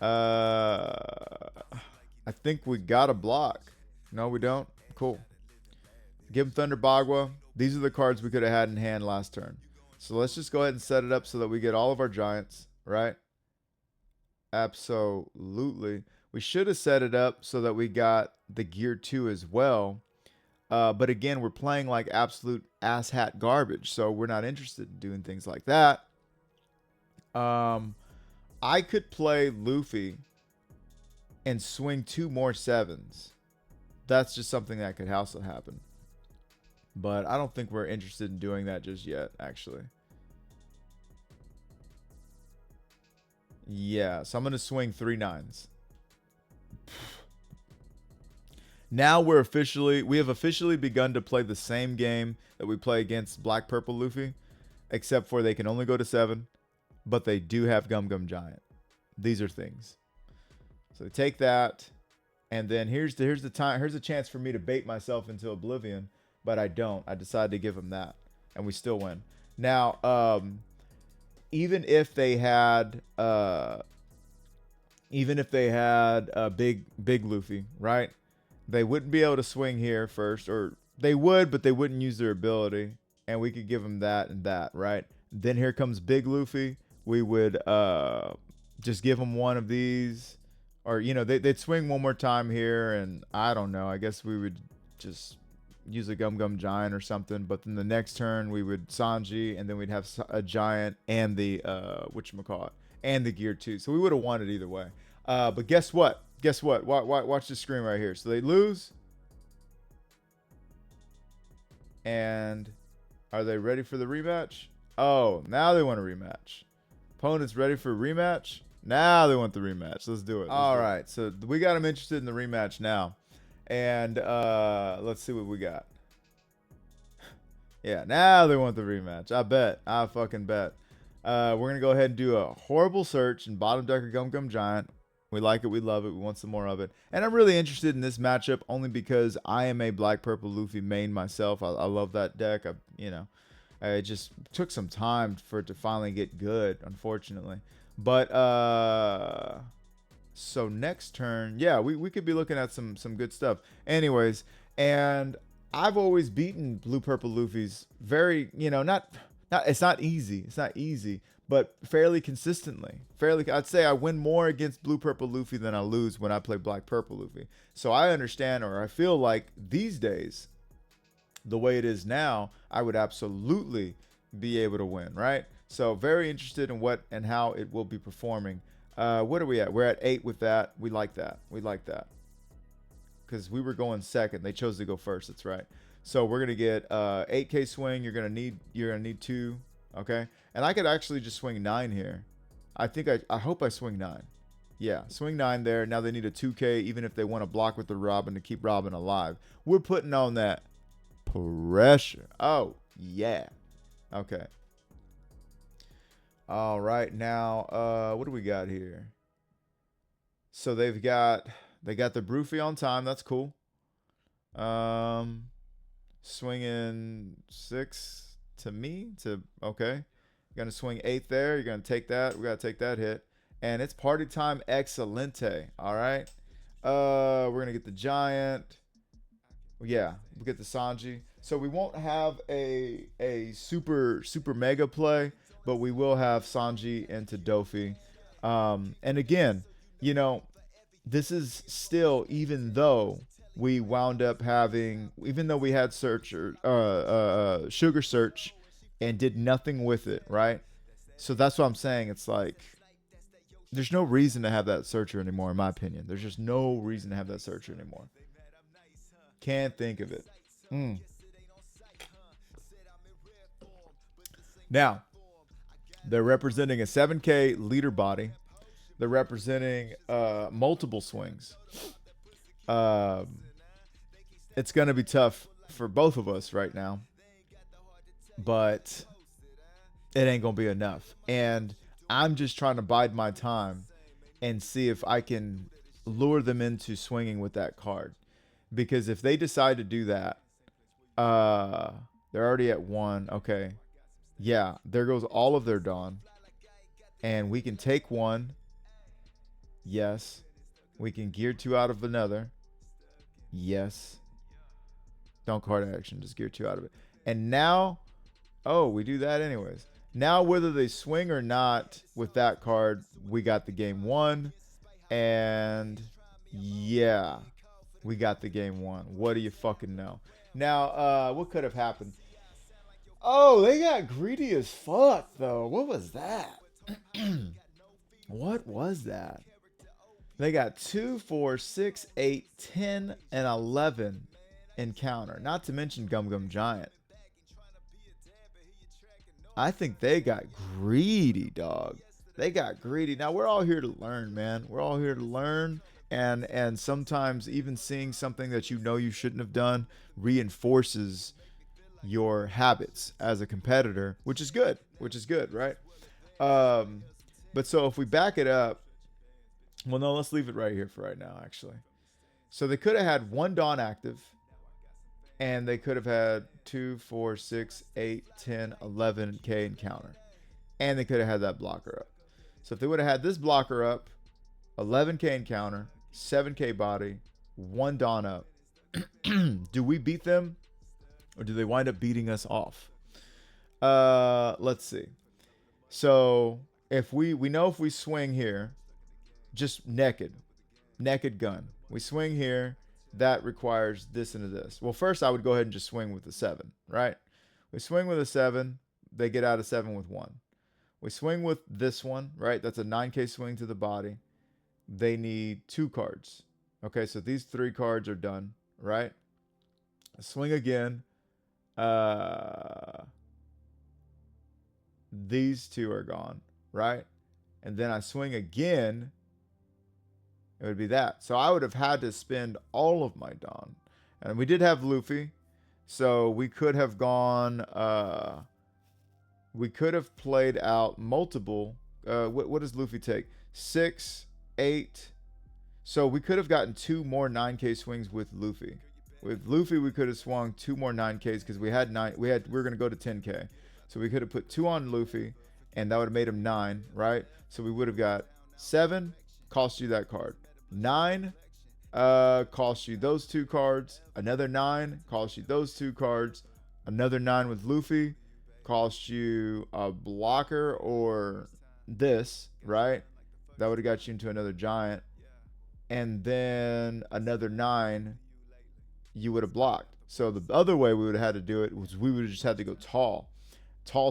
I think we got a block. No, we don't. Cool. Give him Thunder Bagua. These are the cards we could have had in hand last turn. So let's just go ahead and set it up so that we get all of our giants, right? Absolutely. We should have set it up so that we got the gear 2 as well. But again, we're playing like absolute asshat garbage. So we're not interested in doing things like that. I could play Luffy and swing 2 more 7s. That's just something that could also happen. But I don't think we're interested in doing that just yet, actually. Yeah, so I'm going to swing 3 9s. Now we have officially begun to play the same game that we play against Black Purple Luffy, except for they can only go to 7, but they do have Gum Gum Giant. These are things. So take that, and then here's a chance for me to bait myself into oblivion, but I don't. I decided to give him that, and we still win. Now, even if they had big Luffy, right? They wouldn't be able to swing here first, or they would, but they wouldn't use their ability, and we could give them that and that, right? Then here comes big Luffy. We would just give them one of these, or they'd swing one more time here, and I don't know. I guess we would just use a Gum Giant or something. But then the next turn we would Sanji, and then we'd have a giant and the whatchamacallit, and the gear too. So we would have won it either way. But guess what? Guess what? Watch the screen right here. So they lose. And are they ready for the rematch? Oh, now they want a rematch. Opponent's ready for a rematch? Now they want the rematch. Let's do it. All right. So we got them interested in the rematch now. And let's see what we got. Yeah, now they want the rematch. I bet. I fucking bet. We're going to go ahead and do a horrible search in Bottom Decker Gum Giant. We like it. We love it. We want some more of it. And I'm really interested in this matchup only because I am a Black Purple Luffy main myself. I love that deck. It just took some time for it to finally get good, unfortunately. But so next turn, yeah, we could be looking at some good stuff. Anyways, and I've always beaten Blue Purple Luffy's very, not it's not easy. It's not easy, but fairly consistently. I'd say I win more against Blue Purple Luffy than I lose when I play Black Purple Luffy. So I understand, or I feel like these days, the way it is now, I would absolutely be able to win, right? So very interested in what and how it will be performing. What are we at? We're at 8 with that. We like that. We like that. Because we were going second. They chose to go first. That's right. So we're gonna get 8K swing. You're gonna need 2. Okay. And I could actually just swing 9 here. I hope I swing 9. Yeah, swing 9 there. Now they need a 2K, even if they want to block with the Robin to keep Robin alive. We're putting on that pressure. Oh, yeah. Okay. All right, now what do we got here? So they got the Bruffy on time. That's cool. Swinging 6 to me to okay. Gonna swing 8 there. You're gonna take that. We gotta take that hit, and it's party time. Excelente. All right. We're gonna get the giant. Yeah, we get the Sanji. So we won't have a super mega play, but we will have Sanji into Dofi. And again, this is still, even though we wound up having, even though we had Sugar Search and did nothing with it, right? So that's what I'm saying. It's like, there's no reason to have that searcher anymore, in my opinion. There's just no reason to have that searcher anymore. Can't think of it. Now, they're representing a 7K leader body. They're representing multiple swings. It's going to be tough for both of us right now. But it ain't going to be enough. And I'm just trying to bide my time and see if I can lure them into swinging with that card. Because if they decide to do that, they're already at 1. Okay. Yeah, there goes all of their Dawn. And we can take 1. Yes. We can gear 2 out of another. Yes. Don't card action, just gear 2 out of it. And now, we do that anyways. Now, whether they swing or not with that card, we got the game won. And yeah, we got the game won. What do you fucking know? Now, what could have happened? Oh, they got greedy as fuck, though. What was that? What was that? They got 2, 4, 6, 8, 10, and 11 in counter. Not to mention Gum Giant. I think they got greedy, dog. They got greedy. Now, we're all here to learn, man. We're all here to learn. And sometimes even seeing something that you shouldn't have done reinforces your habits as a competitor, which is good, right? But so if we back it up, well, no, let's leave it right here for right now, actually. So they could have had 1 Dawn active, and they could have had 2, 4, 6, 8, 10, 11 K in counter. and they could have had that blocker up. So if they would have had this blocker up, 11K encounter, 7K body, 1 Dawn up, do we beat them or do they wind up beating us off? Let's see. So if we know if we swing here, just naked gun, we swing here, that requires this and this. Well, first I would go ahead and just swing with the 7, right? We swing with a 7, they get out of 7 with 1. We swing with this one, right? That's a 9K swing to the body. They need 2 cards. Okay, so these 3 cards are done, right? Swing again. These 2 are gone, right? And then I swing again. It would be that. So I would have had to spend all of my Dawn. And we did have Luffy. So we could have gone... we could have played out multiple. What does Luffy take? 6, 8. So we could have gotten 2 more 9K swings with Luffy. With Luffy, we could have swung 2 more 9Ks because we had 9. We were going to go to 10K. So we could have put 2 on Luffy, and that would have made him 9, right? So we would have got 7, cost you that card. 9, cost you those 2 cards. Another 9, cost you those 2 cards. Another 9 with Luffy, cost you a blocker or this, right? That would have got you into another giant. And then another 9, you would have blocked. So the other way we would have had to do it was we would have just had to go tall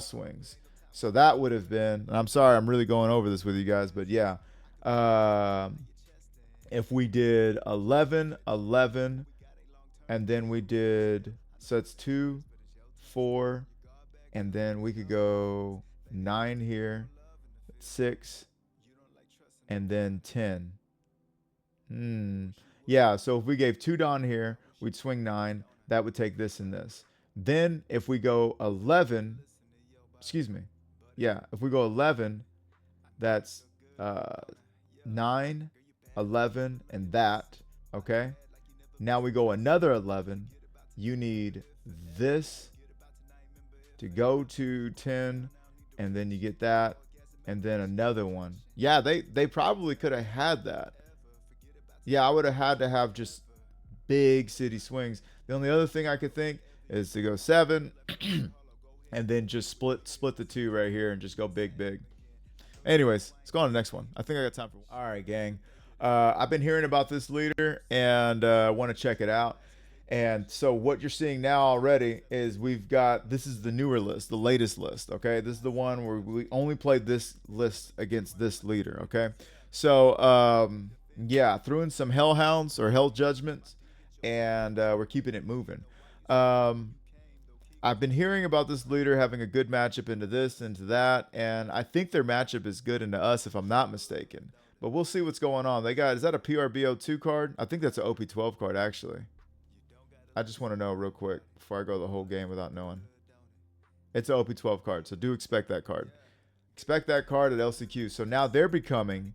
swings. So that would have been, and I'm sorry, I'm really going over this with you guys, but yeah. If we did 11, 11, and then we did, so it's 2, 4, and then we could go 9 here, 6, and then 10. Yeah, so if we gave 2 Dawn here, we'd swing 9. That would take this and this. Then if we go 11, excuse me. Yeah, if we go 11, that's 9, 11, and that. Okay. Now we go another 11. You need this to go to 10, and then you get that, and then another one. Yeah, they probably could have had that. Yeah, I would have had to have just big city swings. The only other thing I could think is to go 7 and then just split the 2 right here and just go big. Anyways, let's go on to the next one. I think I got time for. All right, gang. I've been hearing about this leader and want to check it out. And so what you're seeing now already is we've got, this is the newer list, the latest list, okay? This is the one where we only played this list against this leader, okay? So, yeah, threw in some Hellhounds or Hell Judgments, and we're keeping it moving. I've been hearing about this leader having a good matchup into this, into that, and I think their matchup is good into us if I'm not mistaken. But we'll see what's going on. They got, is that a PRBO2 card? I think that's an OP12 card, actually. I just want to know real quick before I go the whole game without knowing. It's an OP12 card, so do expect that card. Expect that card at LCQ. So now they're becoming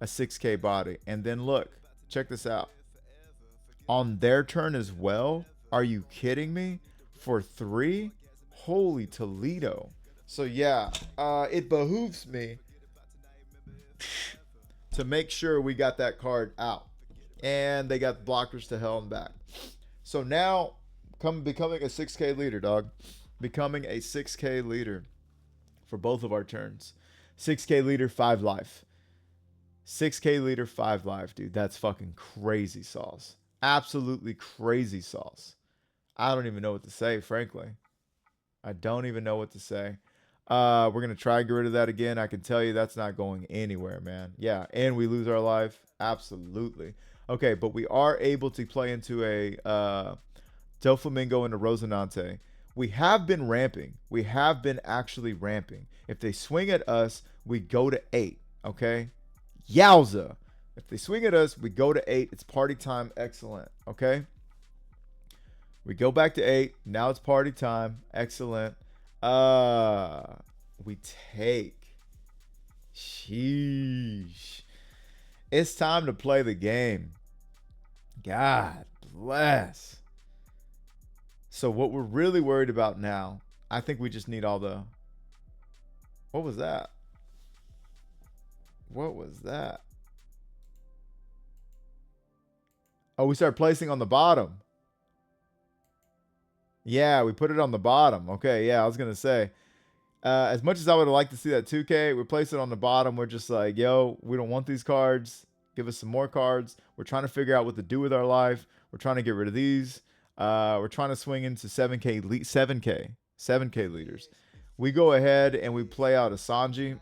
a 6K body. And then look, check this out. On their turn as well? Are you kidding me? For 3? Holy Toledo. So yeah, it behooves me to make sure we got that card out. And they got blockers to hell and back. So now, becoming a 6K leader, dog. Becoming a 6K leader for both of our turns. 6K leader, 5 life. 6K leader, 5 life, dude. That's fucking crazy sauce. Absolutely crazy sauce. I don't even know what to say, frankly. I don't even know what to say. We're going to try and get rid of that again. I can tell you that's not going anywhere, man. Yeah, and we lose our life. Absolutely. Okay, but we are able to play into a Doflamingo and a Rosinante. We have been ramping. We have been actually ramping. If they swing at us, we go to 8, okay? Yowza. If they swing at us, we go to 8. It's party time. Excellent, okay? We go back to 8. Now it's party time. Excellent. We take. Sheesh. It's time to play the game. God bless. So what we're really worried about now, I think we just need all the What was that? What was that? Oh, we started placing on the bottom. Yeah, we put it on the bottom. Okay, yeah, I was gonna say. As much as I would like to see that 2K, we place it on the bottom. We're just like, yo, we don't want these cards. Give us some more cards. We're trying to figure out what to do with our life. We're trying to get rid of these. We're trying to swing into 7K leaders. We go ahead and we play out a Sanji.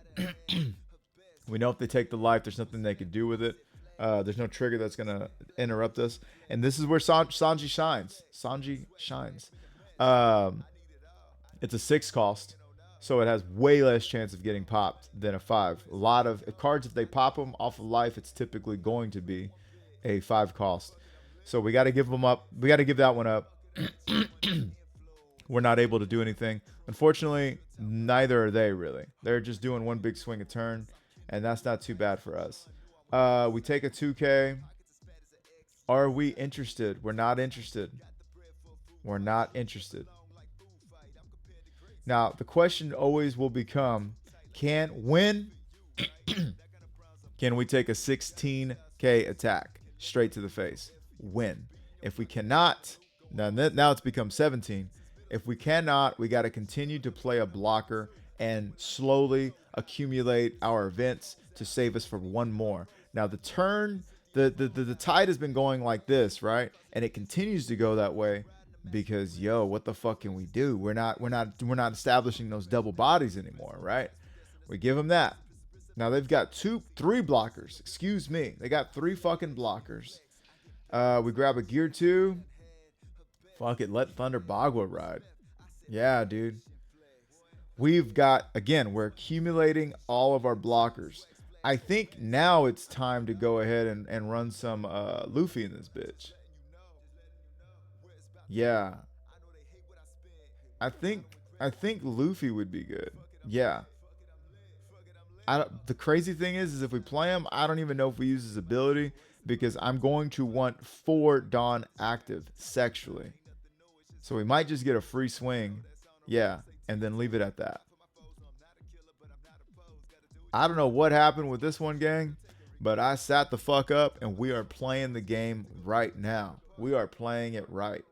We know if they take the life, there's nothing they can do with it. There's no trigger that's gonna interrupt us. And this is where Sanji shines. Sanji shines. It's a 6 cost, so it has way less chance of getting popped than a 5. A lot of cards, if they pop them off of life, it's typically going to be a 5 cost. So we got to give them up. We got to give that one up. We're not able to do anything. Unfortunately, neither are they really. They're just doing one big swing a turn, and that's not too bad for us. We take a 2K. Are we interested? We're not interested. We're not interested. Now, the question always will become, can we take a 16K attack straight to the face? When? If we cannot, now it's become 17. If we cannot, we got to continue to play a blocker and slowly accumulate our events to save us for one more. Now, the tide has been going like this, right? And it continues to go that way because, yo, what the fuck can we do? We're not establishing those double bodies anymore, right? We give them that. Now they've got 3 blockers. Excuse me. They got 3 fucking blockers. We grab a gear 2. Fuck it. Let Thunder Bagua ride. Yeah, dude. We've got, again, we're accumulating all of our blockers. I think now it's time to go ahead and run some Luffy in this bitch. Yeah. I think Luffy would be good. Yeah. The crazy thing is if we play him, I don't even know if we use his ability because I'm going to want 4 Dawn active sexually. So we might just get a free swing. Yeah. And then leave it at that. I don't know what happened with this one, gang, but I sat the fuck up and we are playing the game right now. We are playing it right.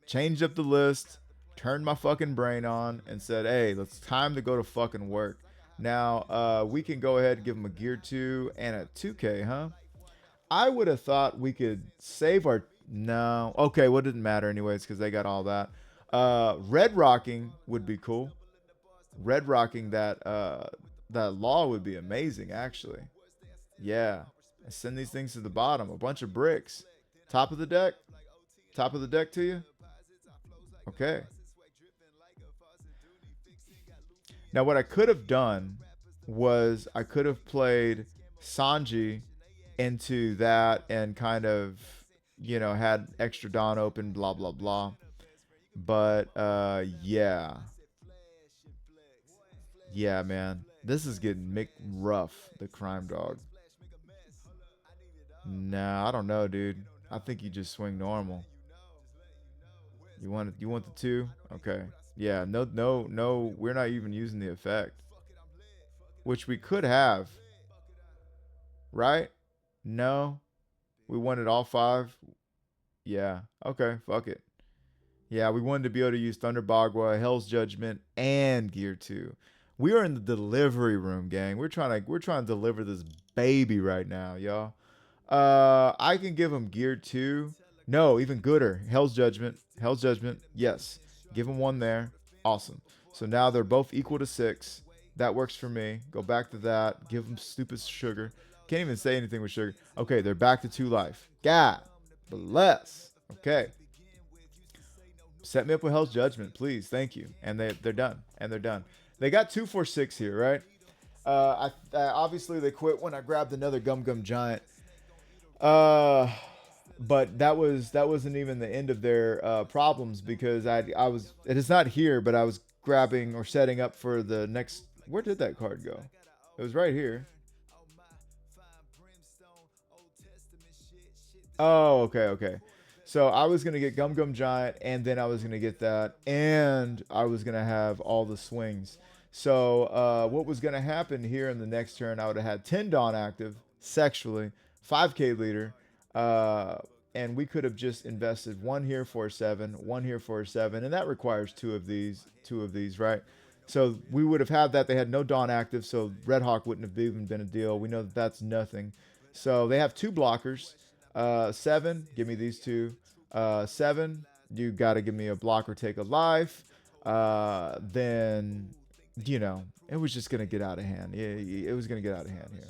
Changed up the list, turned my fucking brain on, and said, hey, it's time to go to fucking work. Now, we can go ahead and give them a gear 2 and a 2K, huh? I would have thought we could save our... No. Okay, well, it didn't matter anyways because they got all that. Red rocking would be cool. Red rocking that law would be amazing, actually. Yeah. Send these things to the bottom. A bunch of bricks. Top of the deck? Top of the deck to you? Okay. Now, what I could have done was I could have played Sanji into that and kind of, you know, had extra Dawn open, blah, blah, blah. But, yeah. Yeah, man. This is getting rough, the crime dog. Nah, I don't know, dude. I think you just swing normal. You want the 2? Okay. Yeah, no, we're not even using the effect. Which we could have. Right? No. We wanted all 5. Yeah. Okay, fuck it. Yeah, we wanted to be able to use Thunder Bagua, Hell's Judgment, and Gear 2. We are in the delivery room, gang. We're trying to deliver this baby right now, y'all. I can give him Gear 2. No, even gooder. Hell's Judgment. Hell's Judgment. Yes. Give him 1 there. Awesome. So now they're both equal to 6. That works for me. Go back to that. Give them stupid sugar. Can't even say anything with sugar. Okay, they're back to 2 life. God bless. Okay. Set me up with Hell's Judgment, please. Thank you. And they're done. And they're done. They got 246 here, right? Obviously they quit when I grabbed another Gum Giant. But that wasn't even the end of their problems because it is not here, but I was grabbing or setting up for the next. Where did that card go? It was right here. Oh, okay. So I was gonna get Gum Giant, and then I was gonna get that, and I was gonna have all the swings. So what was going to happen here in the next turn, I would have had 10 Dawn active sexually, 5k leader, uh, and we could have just invested one here for a 7, one here for a 7, and that requires two of these, right? So we would have had that. They had no Dawn active, so Red Hawk wouldn't have even been a deal. We know that that's nothing. So they have 2 blockers. 7, give me these 2. 7, you got to give me a block or take a life. Then, it was just going to get out of hand. Yeah, it was going to get out of hand here.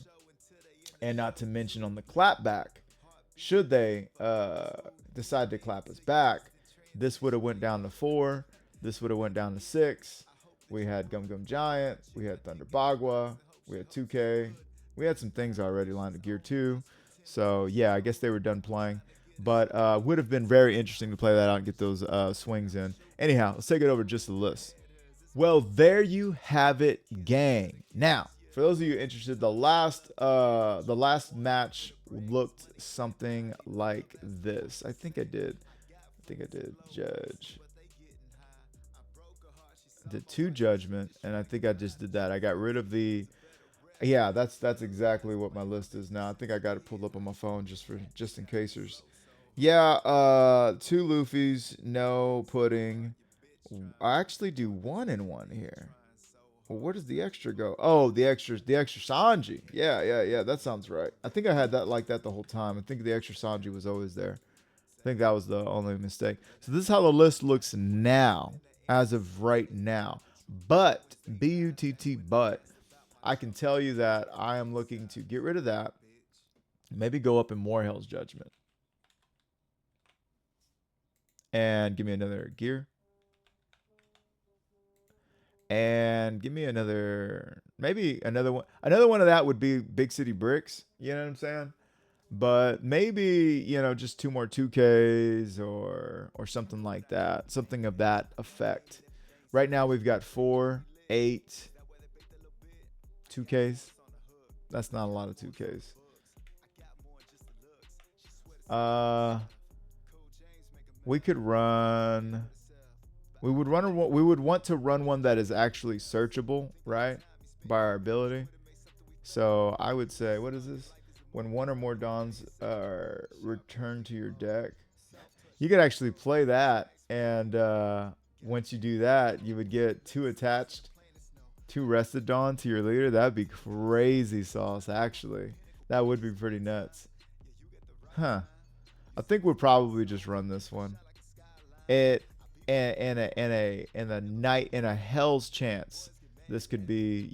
And not to mention on the clapback, should they decide to clap us back, this would have went down to 4. This would have went down to 6. We had Gum Gum Giant. We had Thunder Bagua. We had 2K. We had some things already lined to Gear 2. So, yeah, I guess they were done playing. But would have been very interesting to play that out and get those swings in. Anyhow, let's take it over just the list. Well, there you have it, gang. Now, for those of you interested, the last match looked something like this. I think I did judge. Did 2 judgment, and I think I just did that. I got rid of the. Yeah, that's exactly what my list is now. I think I got it pulled up on my phone just in case there's. Yeah, 2 Luffys, no pudding. I actually do 1 and 1 here. Well, where does the extra go? Oh, the extra Sanji. Yeah. That sounds right. I think I had that like that the whole time. I think the extra Sanji was always there. I think that was the only mistake. So this is how the list looks now, as of right now. But, B-U-T-T, but, I can tell you that I am looking to get rid of that. Maybe go up in more Hell's Judgment. And give me another gear. And give me maybe another one. Another one of that would be Big City Bricks. You know what I'm saying? But maybe, just 2 more 2Ks or something like that. Something of that effect. Right now we've got 4, 8, 2Ks. That's not a lot of 2Ks. We could run. We would want to run one that is actually searchable, right? By our ability. So I would say, what is this? When 1 or more Dawns are returned to your deck, you could actually play that, and once you do that, you would get 2 attached, 2 rested Dawn to your leader. That'd be crazy sauce, actually. That would be pretty nuts. Huh. I think we'll probably just run this one. In a hell's chance, this could be,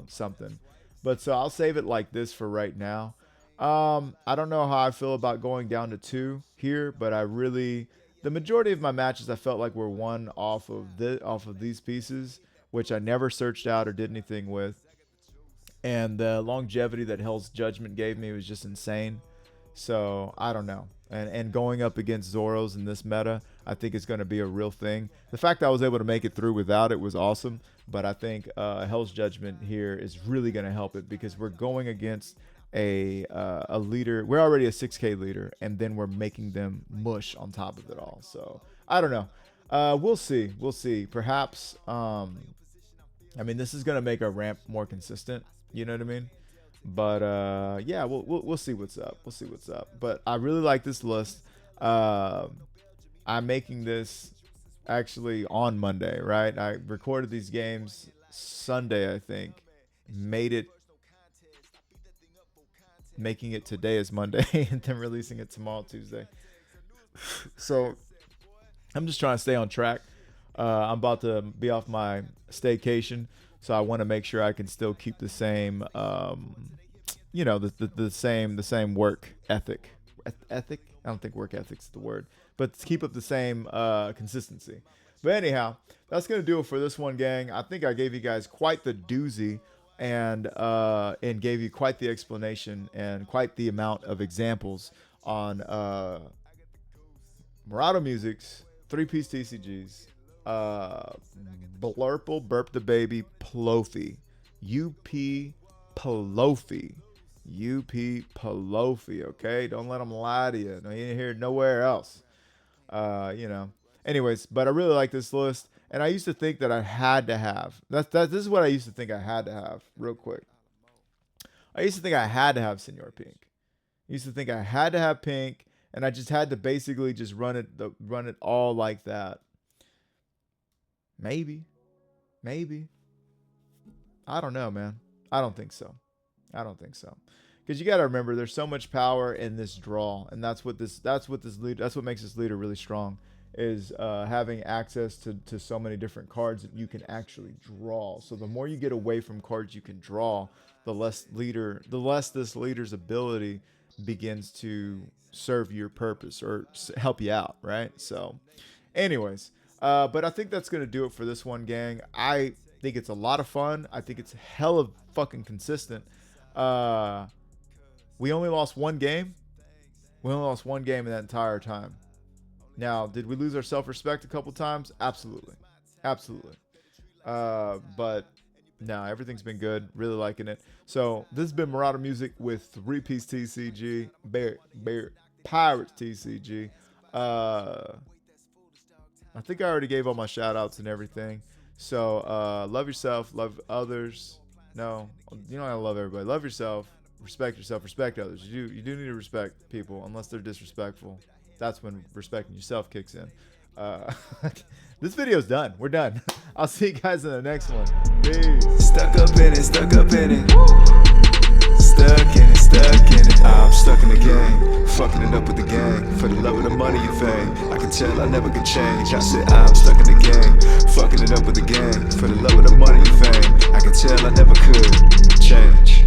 something. But so I'll save it like this for right now. I don't know how I feel about going down to 2 here, but the majority of my matches I felt like were won off of these pieces, which I never searched out or did anything with. And the longevity that Hell's Judgment gave me was just insane. So I don't know. And going up against Zoros in this meta, I think it's going to be a real thing. The fact that I was able to make it through without it was awesome. But I think Hell's Judgment here is really going to help it, because we're going against a leader. We're already a 6K leader, and then we're making them mush on top of it all. So I don't know. We'll see. Perhaps. This is going to make our ramp more consistent. You know what I mean? But yeah, we'll see what's up. But I really like this list. I'm making this actually on Monday, right? I recorded these games Sunday, I think. Making it today is Monday, and then releasing it tomorrow, Tuesday. So I'm just trying to stay on track. I'm about to be off my staycation, so I want to make sure I can still keep the same, the same work ethic. Ethic? I don't think work ethic's the word, but to keep up the same consistency. But anyhow, that's gonna do it for this one, gang. I think I gave you guys quite the doozy, and gave you quite the explanation and quite the amount of examples on Murado Music's 3-piece TCGs. Blurple Burp the Baby Ploffy. UP Ploffy. Okay? Don't let them lie to you. No, you ain't hear nowhere else. Anyways, but I really like this list. And I used to think that I had to have. This is what I used to think I had to have, real quick. I used to think I had to have Senor Pink. I used to think I had to have Pink, and I just had to basically just run it all like that. Maybe. I don't know, man. I don't think so. Because you got to remember, there's so much power in this draw, and that's what makes this leader really strong, is having access to so many different cards that you can actually draw. So the more you get away from cards you can draw, the less this leader's ability begins to serve your purpose or help you out, right? So anyways, but I think that's gonna do it for this one, gang. I think it's a lot of fun. I think it's hella fucking consistent. We only lost one game. We only lost one game in that entire time. Now, did we lose our self-respect a couple times? Absolutely. But no, everything's been good. Really liking it. So this has been Marauder Music with 3-piece TCG, Bear Pirates TCG. I think I already gave all my shout outs and everything. So love yourself, love others. No, you don't gotta love everybody. Love yourself, respect others. You do need to respect people unless they're disrespectful. That's when respecting yourself kicks in. This video's done. We're done. I'll see you guys in the next one. Peace. Stuck up in it. Stuck in it. I'm stuck in the game, fucking it up with the gang. For the love of the money and fame, I can tell I never could change. I said I'm stuck in the game, fucking it up with the gang. For the love of the money and fame, I can tell I never could change.